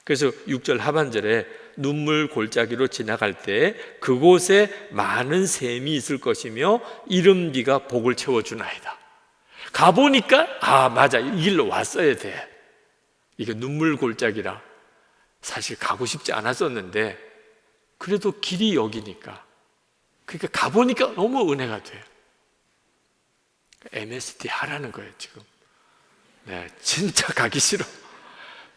그래서 6절 하반절에 눈물 골짜기로 지나갈 때 그곳에 많은 샘이 있을 것이며 이른 비가 복을 채워주나이다. 가보니까 맞아, 이 길로 왔어야 돼. 이게 눈물 골짜기라 사실 가고 싶지 않았었는데 그래도 길이 여기니까, 그러니까 가보니까 너무 은혜가 돼요. MST 하라는 거예요 지금. 네, 진짜 가기 싫어.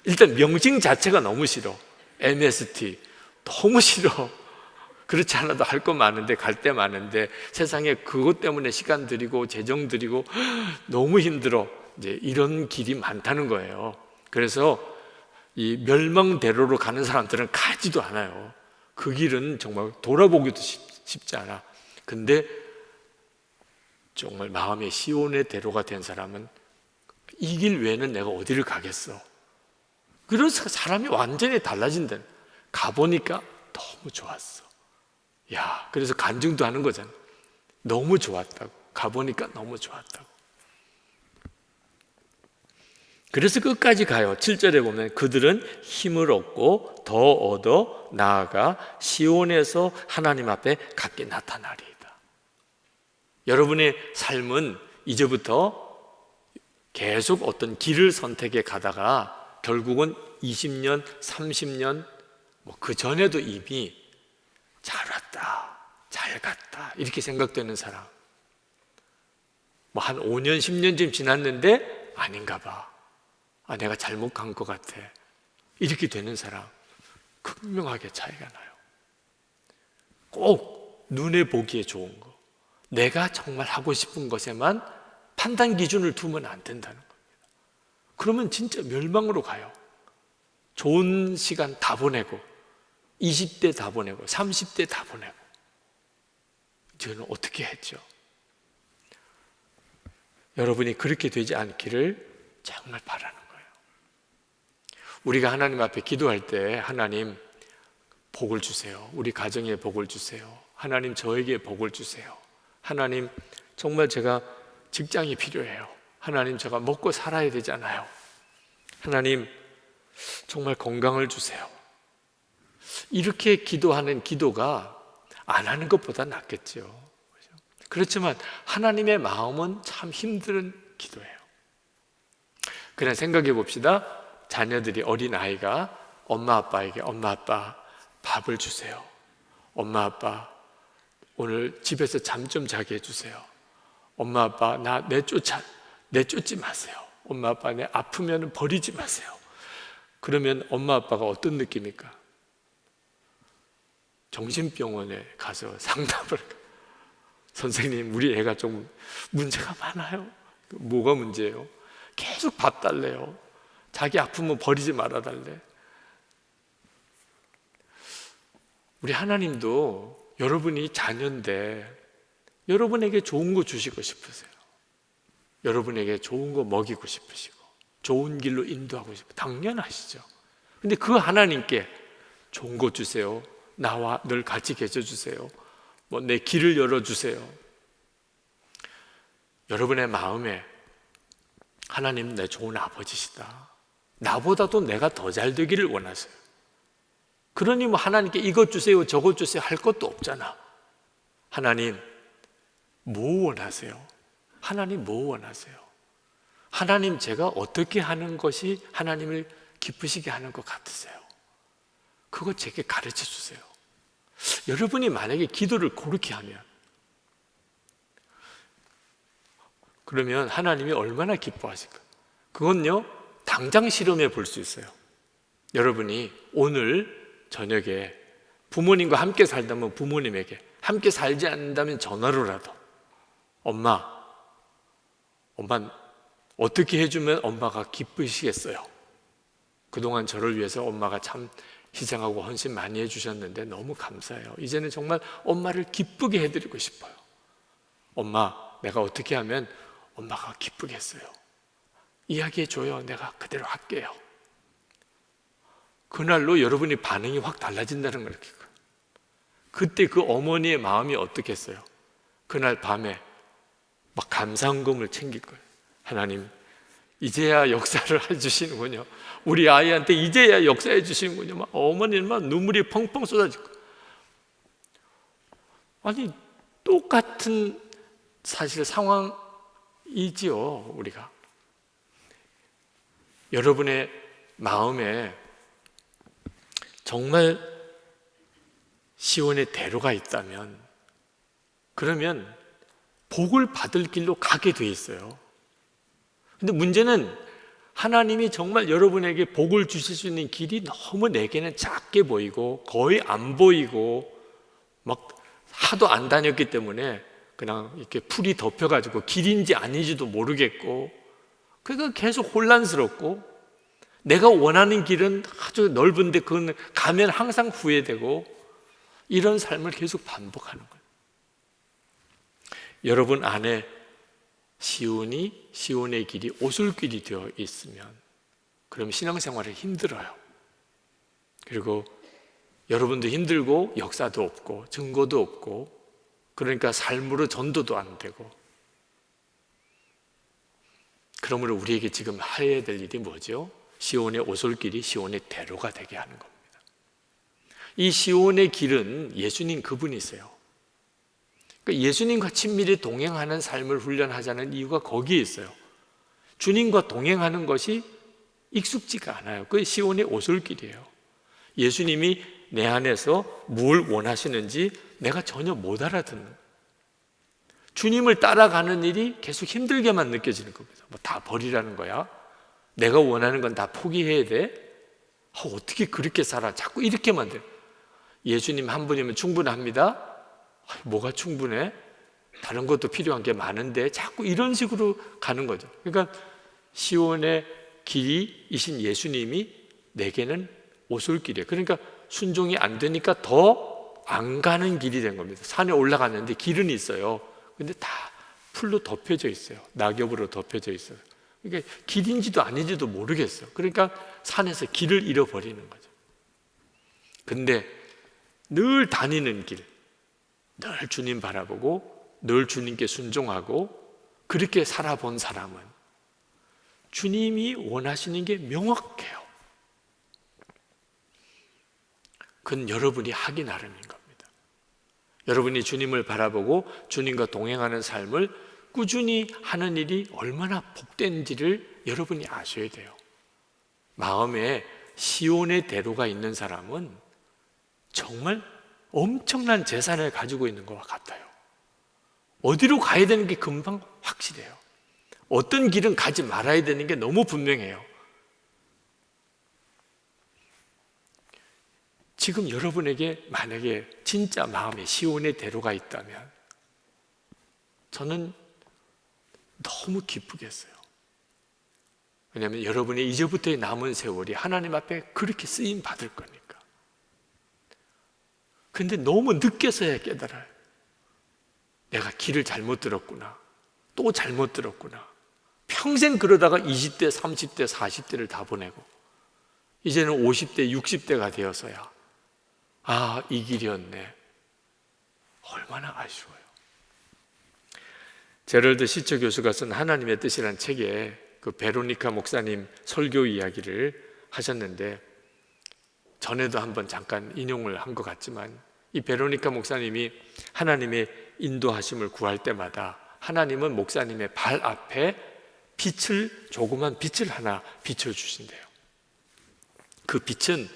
일단 명칭 자체가 너무 싫어. MST 너무 싫어. 그렇지 않아도 할 거 많은데, 갈 데 많은데 세상에 그것 때문에 시간 들이고 재정 들이고 너무 힘들어. 이제 이런 길이 많다는 거예요. 그래서 이 멸망대로로 가는 사람들은 가지도 않아요. 그 길은 정말 돌아보기도 쉽지 않아. 근데 정말 마음의 시온의 대로가 된 사람은 이 길 외에는 내가 어디를 가겠어. 그래서 사람이 완전히 달라진다. 가보니까 너무 좋았어. 야, 그래서 간증도 하는 거잖아. 너무 좋았다고. 가보니까 너무 좋았다고. 그래서 끝까지 가요. 7절에 보면 그들은 힘을 얻고 더 얻어 나아가 시온에서 하나님 앞에 각기 나타나리이다. 여러분의 삶은 이제부터 계속 어떤 길을 선택해 가다가 결국은 20년, 30년 그 전에도 이미 잘 왔다, 잘 갔다 이렇게 생각되는 사람, 한 5년, 10년쯤 지났는데 아닌가 봐, 내가 잘못 간 것 같아, 이렇게 되는 사람 극명하게 차이가 나요. 꼭 눈에 보기에 좋은 거, 내가 정말 하고 싶은 것에만 판단 기준을 두면 안 된다는 겁니다. 그러면 진짜 멸망으로 가요. 좋은 시간 다 보내고 20대 다 보내고 30대 다 보내고 저는 어떻게 했죠? 여러분이 그렇게 되지 않기를 정말 바라는 거예요. 우리가 하나님 앞에 기도할 때 하나님 복을 주세요. 우리 가정에 복을 주세요. 하나님 저에게 복을 주세요. 하나님 정말 제가 직장이 필요해요. 하나님 제가 먹고 살아야 되잖아요. 하나님 정말 건강을 주세요. 이렇게 기도하는 기도가 안 하는 것보다 낫겠죠. 그렇지만 하나님의 마음은 참 힘든 기도예요. 그냥 생각해 봅시다. 자녀들이, 어린아이가 엄마 아빠에게 엄마 아빠 밥을 주세요. 엄마 아빠 오늘 집에서 잠 좀 자게 해주세요. 엄마 아빠 나 내쫓지 마세요. 엄마 아빠 내 아프면 버리지 마세요. 그러면 엄마 아빠가 어떤 느낌입니까? 정신병원에 가서 상담을, 선생님 우리 애가 좀 문제가 많아요. 뭐가 문제예요? 계속 밥 달래요. 자기 아프면 버리지 말아 달래. 우리 하나님도 여러분이 자녀인데 여러분에게 좋은 거 주시고 싶으세요. 여러분에게 좋은 거 먹이고 싶으시고 좋은 길로 인도하고 싶으시고 당연하시죠. 근데 그 하나님께 좋은 거 주세요. 나와 늘 같이 계셔 주세요. 내 길을 열어주세요. 여러분의 마음에 하나님 내 좋은 아버지시다, 나보다도 내가 더 잘 되기를 원하세요. 그러니 하나님께 이것 주세요 저것 주세요 할 것도 없잖아. 하나님 뭐 원하세요? 하나님 뭐 원하세요? 하나님 제가 어떻게 하는 것이 하나님을 기쁘시게 하는 것 같으세요? 그거 제게 가르쳐 주세요. 여러분이 만약에 기도를 그렇게 하면 그러면 하나님이 얼마나 기뻐하실까? 그건요 당장 실험해 볼 수 있어요. 여러분이 오늘 저녁에 부모님과 함께 살다면 부모님에게, 함께 살지 않는다면 전화로라도 엄마 어떻게 해주면 엄마가 기쁘시겠어요? 그동안 저를 위해서 엄마가 참 희생하고 헌신 많이 해주셨는데 너무 감사해요. 이제는 정말 엄마를 기쁘게 해드리고 싶어요. 엄마 내가 어떻게 하면 엄마가 기쁘겠어요? 이야기해줘요. 내가 그대로 할게요. 그날로 여러분이 반응이 확 달라진다는 걸. 그때 그 어머니의 마음이 어떻겠어요? 그날 밤에 막 감사금을 챙길 거예요. 하나님 이제야 역사를 해주시는군요. 우리 아이한테 이제야 역사해 주시는군요. 막 어머니는 막 눈물이 펑펑 쏟아질 거예요. 아니 똑같은 사실 상황이지요. 우리가 여러분의 마음에 정말 시온의 대로가 있다면 그러면 복을 받을 길로 가게 돼 있어요. 근데 문제는 하나님이 정말 여러분에게 복을 주실 수 있는 길이 너무 내게는 작게 보이고 거의 안 보이고 막 하도 안 다녔기 때문에 그냥 이렇게 풀이 덮여가지고 길인지 아닌지도 모르겠고, 그러니까 계속 혼란스럽고 내가 원하는 길은 아주 넓은데 그건 가면 항상 후회되고 이런 삶을 계속 반복하는 거예요. 여러분 안에 시온의 길이 오솔길이 되어 있으면 그럼 신앙생활이 힘들어요. 그리고 여러분도 힘들고 역사도 없고 증거도 없고 그러니까 삶으로 전도도 안 되고, 그러므로 우리에게 지금 해야 될 일이 뭐죠? 시온의 오솔길이 시온의 대로가 되게 하는 겁니다. 이 시온의 길은 예수님 그분이세요. 그러니까 예수님과 친밀히 동행하는 삶을 훈련하자는 이유가 거기에 있어요. 주님과 동행하는 것이 익숙지가 않아요. 그게 시온의 오솔길이에요. 예수님이 내 안에서 뭘 원하시는지 내가 전혀 못 알아듣는 거예요. 주님을 따라가는 일이 계속 힘들게만 느껴지는 겁니다. 뭐 다 버리라는 거야? 내가 원하는 건 다 포기해야 돼? 어떻게 그렇게 살아? 자꾸 이렇게만 돼. 예수님 한 분이면 충분합니다. 뭐가 충분해? 다른 것도 필요한 게 많은데 자꾸 이런 식으로 가는 거죠. 그러니까 시온의 길이이신 예수님이 내게는 오솔길이에요. 그러니까 순종이 안 되니까 더 안 가는 길이 된 겁니다. 산에 올라갔는데 길은 있어요. 근데 다 풀로 덮여져 있어요. 낙엽으로 덮여져 있어요. 그러니까 길인지도 아닌지도 모르겠어요. 그러니까 산에서 길을 잃어버리는 거죠. 근데 늘 다니는 길, 늘 주님 바라보고 늘 주님께 순종하고 그렇게 살아본 사람은 주님이 원하시는 게 명확해요. 그건 여러분이 하기 나름인 겁니다. 여러분이 주님을 바라보고 주님과 동행하는 삶을 꾸준히 하는 일이 얼마나 복된지를 여러분이 아셔야 돼요. 마음에 시온의 대로가 있는 사람은 정말 엄청난 재산을 가지고 있는 것과 같아요. 어디로 가야 되는 게 금방 확실해요. 어떤 길은 가지 말아야 되는 게 너무 분명해요. 지금 여러분에게 만약에 진짜 마음에 시온의 대로가 있다면 저는 너무 기쁘겠어요. 왜냐하면 여러분의 이제부터의 남은 세월이 하나님 앞에 그렇게 쓰임 받을 거니까. 근데 너무 늦게서야 깨달아요. 내가 길을 잘못 들었구나. 또 잘못 들었구나. 평생 그러다가 20대, 30대, 40대를 다 보내고 이제는 50대, 60대가 되어서야 아, 이 길이었네. 얼마나 아쉬워요. 제럴드 시처 교수가 쓴 하나님의 뜻이란 책에 그 베로니카 목사님 설교 이야기를 하셨는데 전에도 한번 잠깐 인용을 한 것 같지만 이 베로니카 목사님이 하나님의 인도하심을 구할 때마다 하나님은 목사님의 발 앞에 조그만 빛을 하나 비춰주신대요. 그 빛은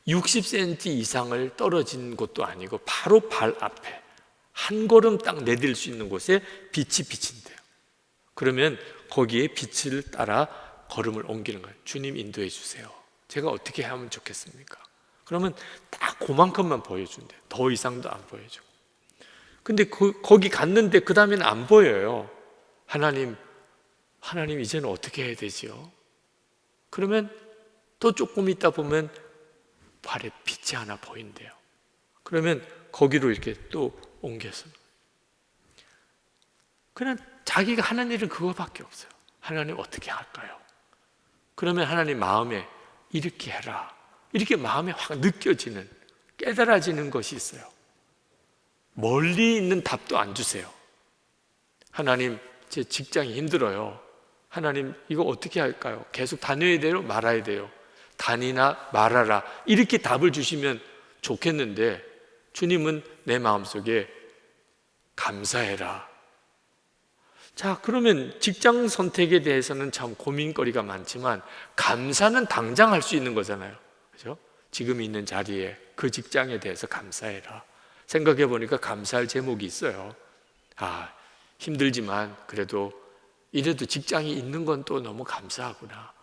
60cm 이상을 떨어진 곳도 아니고 바로 발 앞에 한 걸음 딱 내딜 수 있는 곳에 빛이 비친대요. 그러면 거기에 빛을 따라 걸음을 옮기는 거예요. 주님 인도해 주세요. 제가 어떻게 하면 좋겠습니까? 그러면 딱 그만큼만 보여준대요. 더 이상도 안 보여주고. 근데 거기 갔는데 그 다음에는 안 보여요. 하나님 이제는 어떻게 해야 되지요? 그러면 또 조금 있다 보면 발에 빛이 하나 보인대요. 그러면 거기로 이렇게 또 옮겨서 그냥 자기가 하는 일은 그거밖에 없어요. 하나님 어떻게 할까요? 그러면 하나님 마음에 이렇게 해라. 이렇게 마음에 확 느껴지는 깨달아지는 것이 있어요. 멀리 있는 답도 안 주세요. 하나님 제 직장이 힘들어요. 하나님 이거 어떻게 할까요? 계속 다녀야 돼요? 말아야 돼요? 다니나 말아라 이렇게 답을 주시면 좋겠는데 주님은 내 마음속에 감사해라. 자, 그러면 직장 선택에 대해서는 참 고민거리가 많지만 감사는 당장 할 수 있는 거잖아요. 그죠? 지금 있는 자리에 그 직장에 대해서 감사해라. 생각해 보니까 감사할 제목이 있어요. 아, 힘들지만 그래도 이래도 직장이 있는 건 또 너무 감사하구나.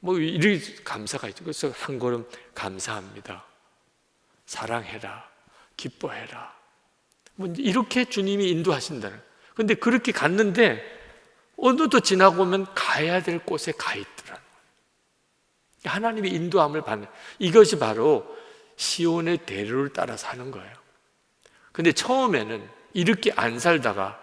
뭐 이런 감사가 있죠. 그래서 한 걸음 감사합니다. 사랑해라. 기뻐해라. 뭐 이렇게 주님이 인도하신다는. 근데 그렇게 갔는데 어느 또 지나고 오면 가야 될 곳에 가 있더라는 거예요. 하나님의 인도함을 받는 이것이 바로 시온의 대로를 따라 사는 거예요. 근데 처음에는 이렇게 안 살다가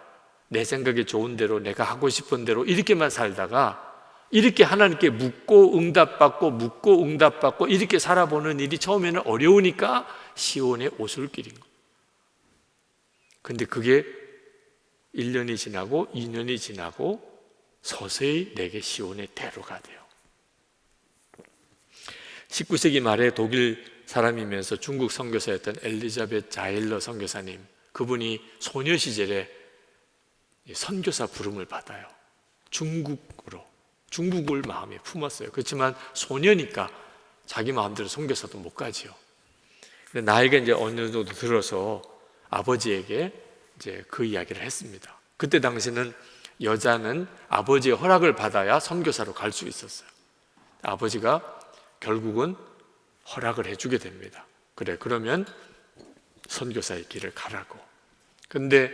내 생각에 좋은 대로 내가 하고 싶은 대로 이렇게만 살다가 이렇게 하나님께 묻고 응답받고 이렇게 살아보는 일이 처음에는 어려우니까 시온의 오솔길인 거예요. 근데 그게 1년이 지나고 2년이 지나고 서서히 내게 시온의 대로가 돼요. 19세기 말에 독일 사람이면서 중국 선교사였던 엘리자베트 자일러 선교사님, 그분이 소녀 시절에 선교사 부름을 받아요. 중국을 마음에 품었어요. 그렇지만 소녀니까 자기 마음대로 선교사도 못 가지요. 근데 나이가 이제 어느 정도 들어서 아버지에게 이제 그 이야기를 했습니다. 그때 당시는 여자는 아버지의 허락을 받아야 선교사로 갈 수 있었어요. 아버지가 결국은 허락을 해주게 됩니다. 그래, 그러면 선교사의 길을 가라고. 근데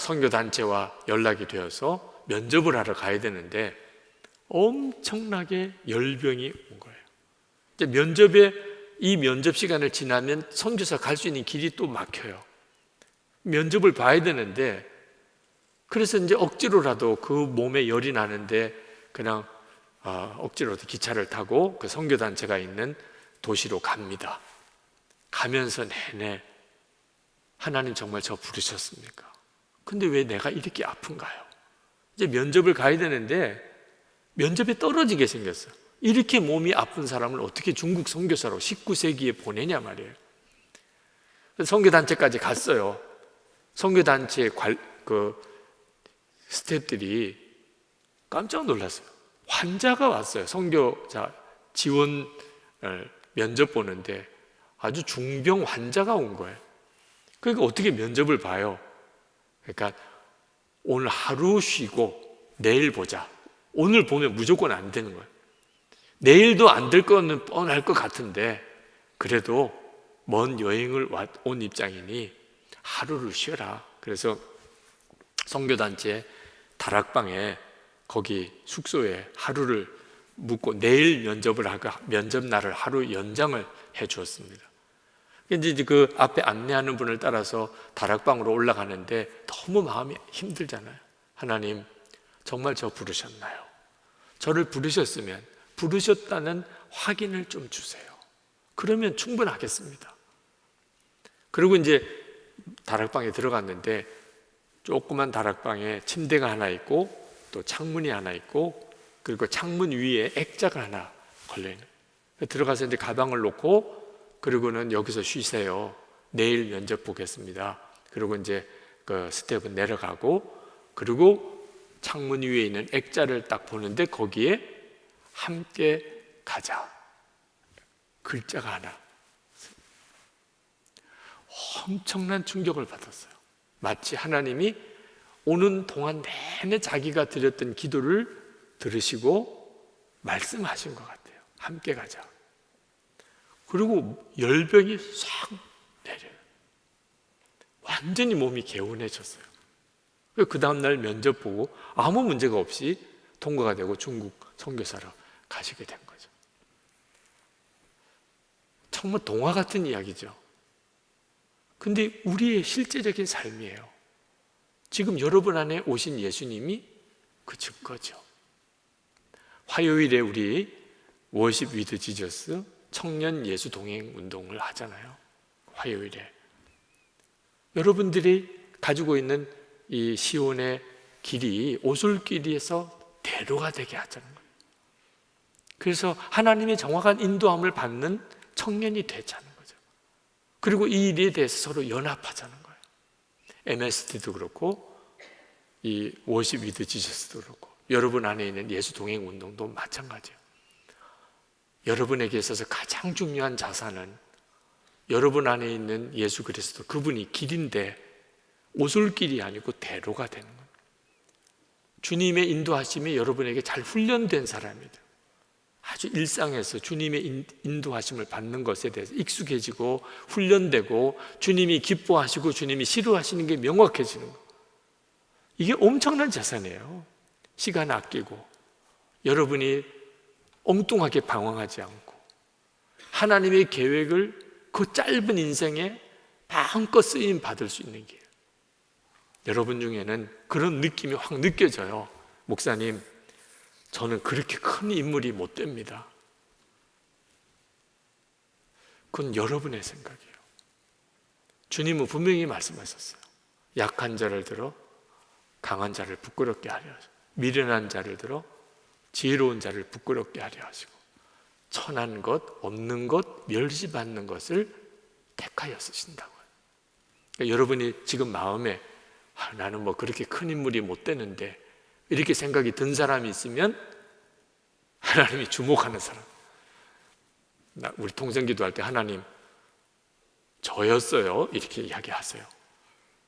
선교단체와 연락이 되어서 면접을 하러 가야 되는데 엄청나게 열병이 온 거예요. 이제 이 면접 시간을 지나면 선교사 갈 수 있는 길이 또 막혀요. 면접을 봐야 되는데, 그래서 이제 억지로라도 그 몸에 열이 나는데 그냥 억지로라도 기차를 타고 그 선교단체가 있는 도시로 갑니다. 가면서 내내 하나님 정말 저 부르셨습니까? 근데 왜 내가 이렇게 아픈가요? 이제 면접을 가야 되는데 면접에 떨어지게 생겼어요. 이렇게 몸이 아픈 사람을 어떻게 중국 선교사로 19세기에 보내냐 말이에요. 선교단체까지 갔어요. 선교단체 스태프들이 깜짝 놀랐어요. 환자가 왔어요. 선교자 지원 면접 보는데 아주 중병 환자가 온 거예요. 그러니까 어떻게 면접을 봐요? 그러니까 오늘 하루 쉬고 내일 보자. 오늘 보면 무조건 안 되는 거예요. 내일도 안 될 거는 뻔할 것 같은데 그래도 먼 여행을 온 입장이니 하루를 쉬어라. 그래서 선교단체 다락방에 거기 숙소에 하루를 묵고 내일 면접을 하고 면접 날을 하루 연장을 해 주었습니다. 이제 그 앞에 안내하는 분을 따라서 다락방으로 올라가는데 너무 마음이 힘들잖아요. 하나님, 정말 저 부르셨나요? 저를 부르셨으면 부르셨다는 확인을 좀 주세요. 그러면 충분하겠습니다. 그리고 이제 다락방에 들어갔는데 조그만 다락방에 침대가 하나 있고 또 창문이 하나 있고 그리고 창문 위에 액자가 하나 걸려있는. 들어가서 이제 가방을 놓고 그리고는 여기서 쉬세요. 내일 면접 보겠습니다. 그리고 이제 그 스텝은 내려가고 그리고 창문 위에 있는 액자를 딱 보는데 거기에 함께 가자 글자가 하나. 엄청난 충격을 받았어요. 마치 하나님이 오는 동안 내내 자기가 드렸던 기도를 들으시고 말씀하신 것 같아요. 함께 가자. 그리고 열병이 싹 내려요. 완전히 몸이 개운해졌어요. 그 다음날 면접 보고 아무 문제가 없이 통과가 되고 중국 선교사로 가시게 된 거죠. 정말 동화 같은 이야기죠. 근데 우리의 실제적인 삶이에요. 지금 여러분 안에 오신 예수님이 그 증거죠. 화요일에 우리 워십 위드 지저스 청년 예수 동행 운동을 하잖아요. 화요일에 여러분들이 가지고 있는 이 시온의 길이 오솔길에서 대로가 되게 하자는 거예요. 그래서 하나님의 정확한 인도함을 받는 청년이 되자는 거죠. 그리고 이 일에 대해서 서로 연합하자는 거예요. MST도 그렇고 이 워십 위드 지저스도 그렇고 여러분 안에 있는 예수 동행 운동도 마찬가지예요. 여러분에게 있어서 가장 중요한 자산은 여러분 안에 있는 예수 그리스도, 그분이 길인데 오솔길이 아니고 대로가 되는 거예요. 주님의 인도하심이 여러분에게 잘 훈련된 사람이다. 아주 일상에서 주님의 인도하심을 받는 것에 대해서 익숙해지고 훈련되고 주님이 기뻐하시고 주님이 싫어하시는 게 명확해지는 거. 이게 엄청난 자산이에요. 시간 아끼고 여러분이 엉뚱하게 방황하지 않고 하나님의 계획을 그 짧은 인생에 마음껏 쓰임 받을 수 있는 길. 여러분 중에는 그런 느낌이 확 느껴져요. 목사님, 저는 그렇게 큰 인물이 못 됩니다. 그건 여러분의 생각이에요. 주님은 분명히 말씀하셨어요. 약한 자를 들어 강한 자를 부끄럽게 하려 하시고 미련한 자를 들어 지혜로운 자를 부끄럽게 하려 하시고 천한 것, 없는 것, 멸시받는 것을 택하여 쓰신다고요. 그러니까 여러분이 지금 마음에 나는 뭐 그렇게 큰 인물이 못 되는데 이렇게 생각이 든 사람이 있으면 하나님이 주목하는 사람. 우리 통성기도할 때 하나님 저였어요 이렇게 이야기하세요.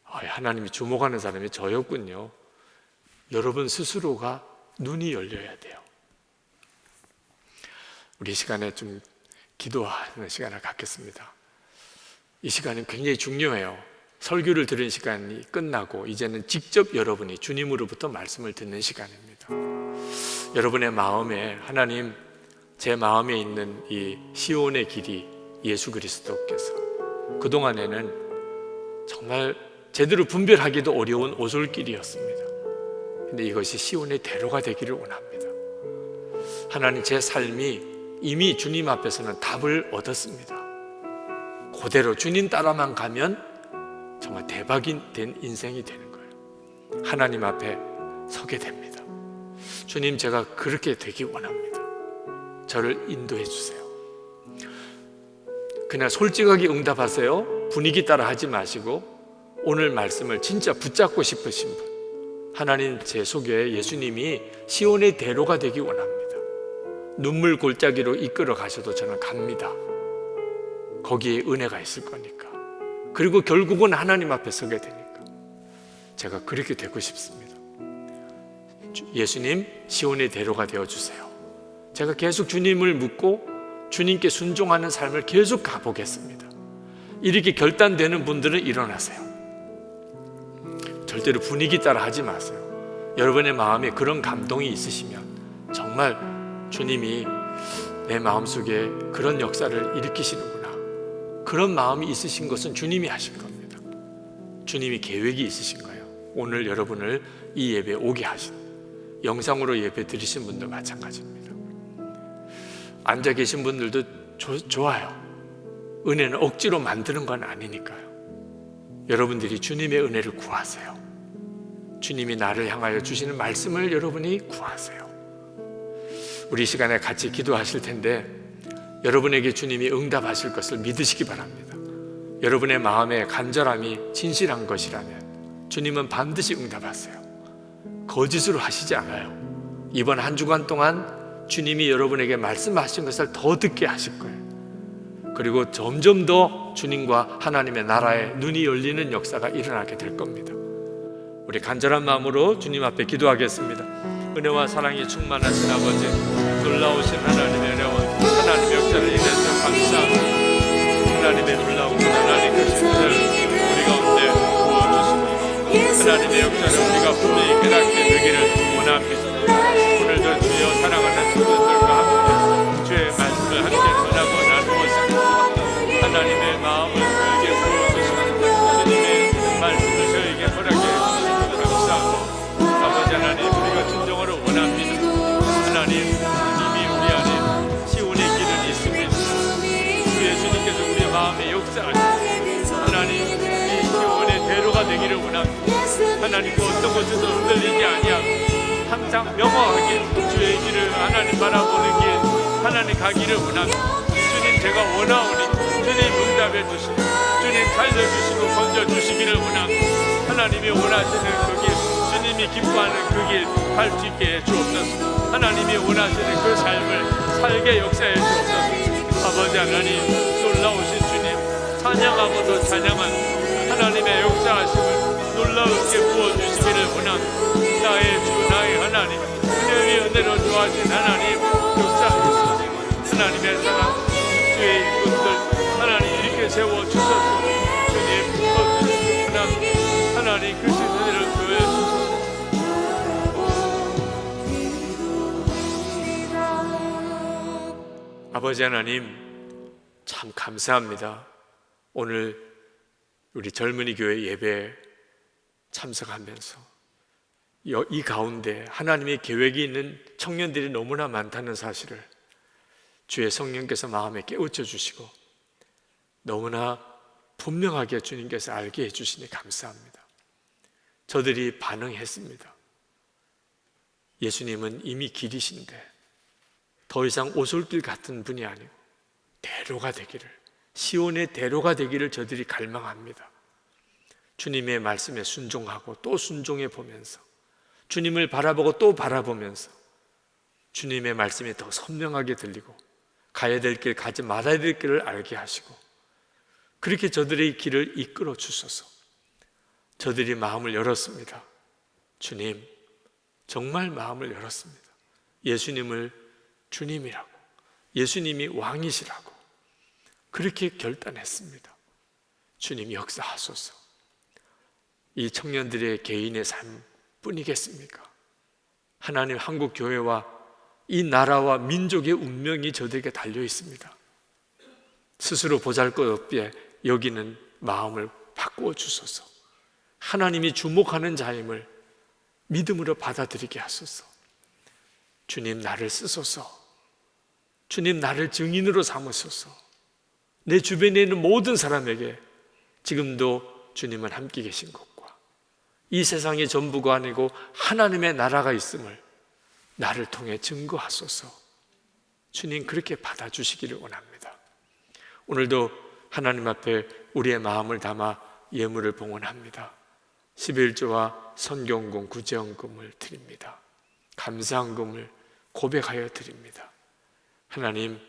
하나님이 주목하는 사람이 저였군요. 여러분 스스로가 눈이 열려야 돼요. 우리 시간에 좀 기도하는 시간을 갖겠습니다. 이 시간은 굉장히 중요해요. 설교를 들은 시간이 끝나고 이제는 직접 여러분이 주님으로부터 말씀을 듣는 시간입니다. 여러분의 마음에 하나님, 제 마음에 있는 이 시온의 길이 예수 그리스도께서 그동안에는 정말 제대로 분별하기도 어려운 오솔길이었습니다. 근데 이것이 시온의 대로가 되기를 원합니다. 하나님, 제 삶이 이미 주님 앞에서는 답을 얻었습니다. 그대로 주님 따라만 가면 정말 대박이 된 인생이 되는 거예요. 하나님 앞에 서게 됩니다. 주님, 제가 그렇게 되기 원합니다. 저를 인도해 주세요. 그냥 솔직하게 응답하세요. 분위기 따라 하지 마시고 오늘 말씀을 진짜 붙잡고 싶으신 분, 하나님, 제 속에 예수님이 시온의 대로가 되기 원합니다. 눈물 골짜기로 이끌어 가셔도 저는 갑니다. 거기에 은혜가 있을 거니까. 그리고 결국은 하나님 앞에 서게 되니까 제가 그렇게 되고 싶습니다. 예수님, 시온의 대로가 되어주세요. 제가 계속 주님을 묻고 주님께 순종하는 삶을 계속 가보겠습니다. 이렇게 결단되는 분들은 일어나세요. 절대로 분위기 따라 하지 마세요. 여러분의 마음에 그런 감동이 있으시면 정말 주님이 내 마음속에 그런 역사를 일으키시는구나, 그런 마음이 있으신 것은 주님이 하실 겁니다. 주님이 계획이 있으신 거예요. 오늘 여러분을 이 예배에 오게 하신, 영상으로 예배 드리신 분도 마찬가지입니다. 앉아 계신 분들도 좋아요. 은혜는 억지로 만드는 건 아니니까요. 여러분들이 주님의 은혜를 구하세요. 주님이 나를 향하여 주시는 말씀을 여러분이 구하세요. 우리 시간에 같이 기도하실 텐데 여러분에게 주님이 응답하실 것을 믿으시기 바랍니다. 여러분의 마음에 간절함이 진실한 것이라면 주님은 반드시 응답하세요. 거짓으로 하시지 않아요. 이번 한 주간 동안 주님이 여러분에게 말씀하신 것을 더 듣게 하실 거예요. 그리고 점점 더 주님과 하나님의 나라에 눈이 열리는 역사가 일어나게 될 겁니다. 우리 간절한 마음으로 주님 앞에 기도하겠습니다. 은혜와 사랑이 충만하신 아버지, 놀라우신 하나님의 은혜와 하나님의 역사를 인해서 감사합니다. 하나님의 놀라운 하나님 그 신을 우리 가운데 부어주시고 하나님의 역사를 우리가 분명히 깨닫게 되기를 원합니다. 오늘도 주여 사랑하는 성도들과 함께 주의 말씀을 함께 전하고 나누었습니다. 하나님의 마음을 저에게 부어주시고 주님의 말씀을 저에게 허락해 주시고 감사합니다. 아버지 하나님, 우리가 진정으로 원합니다. 하나님, 이미 우리 안에 시온의 길은 있습니다. 주 예수님께서 우리 마음에 역사하시고 하나님, 이 시온의 대로가 되기를 원합니다. 하나님, 그 어떤 곳에서 흔들리지 아니하고 항상 명확하게 주의 길을 하나님 바라보는 길 하나님 가기를 원합니다. 주님, 제가 원하오니 주님 응답해 주시고 주님 살려주시고 건져주시기를 원합니다. 하나님이 원하시는 그 길, 주님이 기뻐하는 그 길 갈 수 있게 해주옵소서. 하나님이 원하시는 그 삶을 살게 역사해 주옵소서. 아버지 하나님, 놀라우신 주님, 찬양하고도 찬양한 하나님의 역사하심을 놀라우게 부어주시기를 원합니다. 나의 주, 나의 하나님, 은혜의 은혜로 좋아하신 하나님, 역사하소서. 하나님의 사랑, 주의 일꾼들 하나님 이렇게 세워주소서. 주님 거두시구나. 하나님 그 신들을 보여주소서. 아버지 하나님, 참 감사합니다. 오늘 우리 젊은이 교회 예배에 참석하면서 이 가운데 하나님의 계획이 있는 청년들이 너무나 많다는 사실을 주의 성령께서 마음에 깨우쳐 주시고 너무나 분명하게 주님께서 알게 해주시니 감사합니다. 저들이 반응했습니다. 예수님은 이미 길이신데 더 이상 오솔길 같은 분이 아니고 대로가 되기를, 시온의 대로가 되기를 저들이 갈망합니다. 주님의 말씀에 순종하고 또 순종해 보면서, 주님을 바라보고 또 바라보면서 주님의 말씀이 더 선명하게 들리고 가야 될 길, 가지 말아야 될 길을 알게 하시고, 그렇게 저들의 길을 이끌어 주소서. 저들이 마음을 열었습니다. 주님, 정말 마음을 열었습니다. 예수님을 주님이라고, 예수님이 왕이시라고 그렇게 결단했습니다. 주님 역사하소서. 이 청년들의 개인의 삶뿐이겠습니까? 하나님, 한국 교회와 이 나라와 민족의 운명이 저들에게 달려 있습니다. 스스로 보잘것없게 여기는 마음을 바꾸어 주소서. 하나님이 주목하는 자임을 믿음으로 받아들이게 하소서. 주님, 나를 쓰소서. 주님, 나를 증인으로 삼으소서. 내 주변에 있는 모든 사람에게 지금도 주님은 함께 계신 것과 이 세상의 전부가 아니고 하나님의 나라가 있음을 나를 통해 증거하소서. 주님, 그렇게 받아주시기를 원합니다. 오늘도 하나님 앞에 우리의 마음을 담아 예물을 봉헌합니다. 11조와 선경금, 구제헌금을 드립니다. 감사헌금을 고백하여 드립니다. 하나님,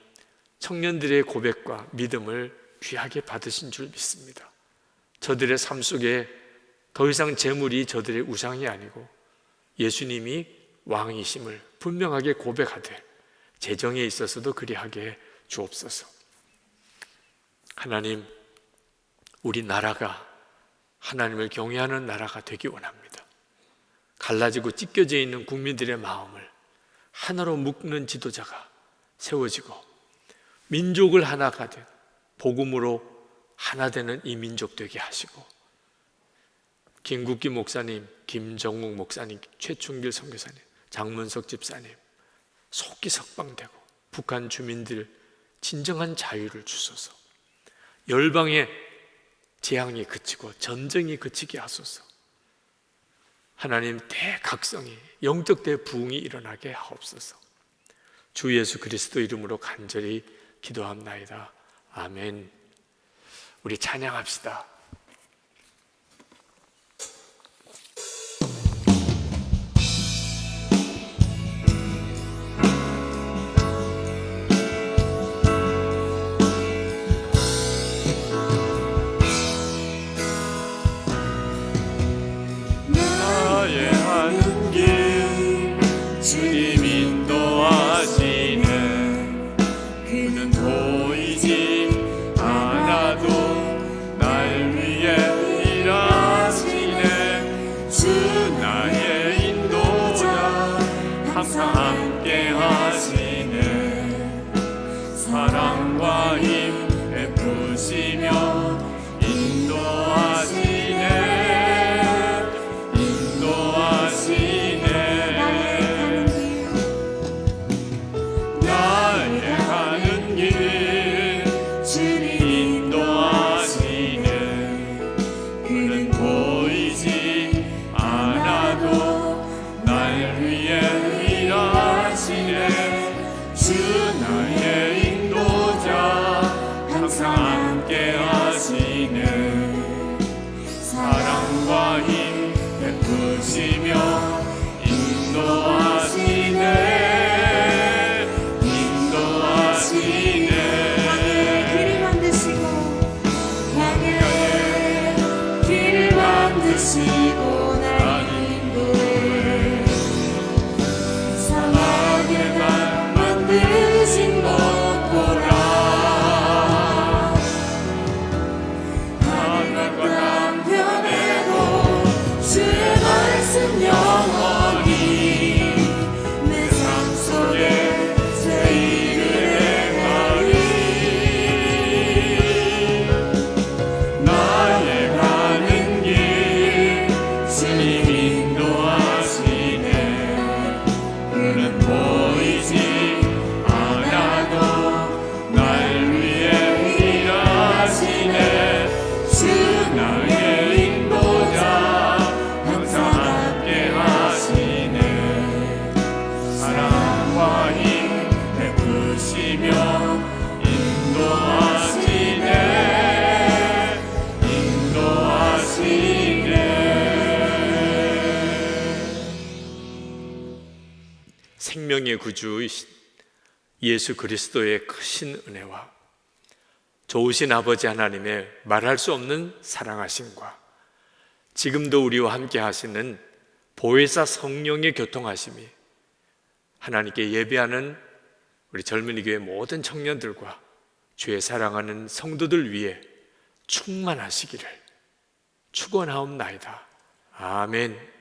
청년들의 고백과 믿음을 귀하게 받으신 줄 믿습니다. 저들의 삶 속에 더 이상 재물이 저들의 우상이 아니고 예수님이 왕이심을 분명하게 고백하되 재정에 있어서도 그리하게 주옵소서. 하나님, 우리 나라가 하나님을 경외하는 나라가 되기 원합니다. 갈라지고 찢겨져 있는 국민들의 마음을 하나로 묶는 지도자가 세워지고 민족을 하나가 된 복음으로 하나 되는 이 민족 되게 하시고, 김국기 목사님, 김정욱 목사님, 최충길 선교사님, 장문석 집사님 속기 석방되고 북한 주민들 진정한 자유를 주소서. 열방의 재앙이 그치고 전쟁이 그치게 하소서. 하나님, 대각성이, 영적 대부흥이 일어나게 하옵소서. 주 예수 그리스도 이름으로 간절히 기도합나이다. 아멘. 우리 찬양합시다. 나의 하는 길 주님 인도하시네. 그는 보이지 않아도 날 구주이신 예수 그리스도의 크신 은혜와 좋으신 아버지 하나님의 말할 수 없는 사랑하심과 지금도 우리와 함께 하시는 보혜사 성령의 교통하심이 하나님께 예배하는 우리 젊은이 교회 모든 청년들과 주의 사랑하는 성도들 위해 충만하시기를 축원하옵나이다. 아멘.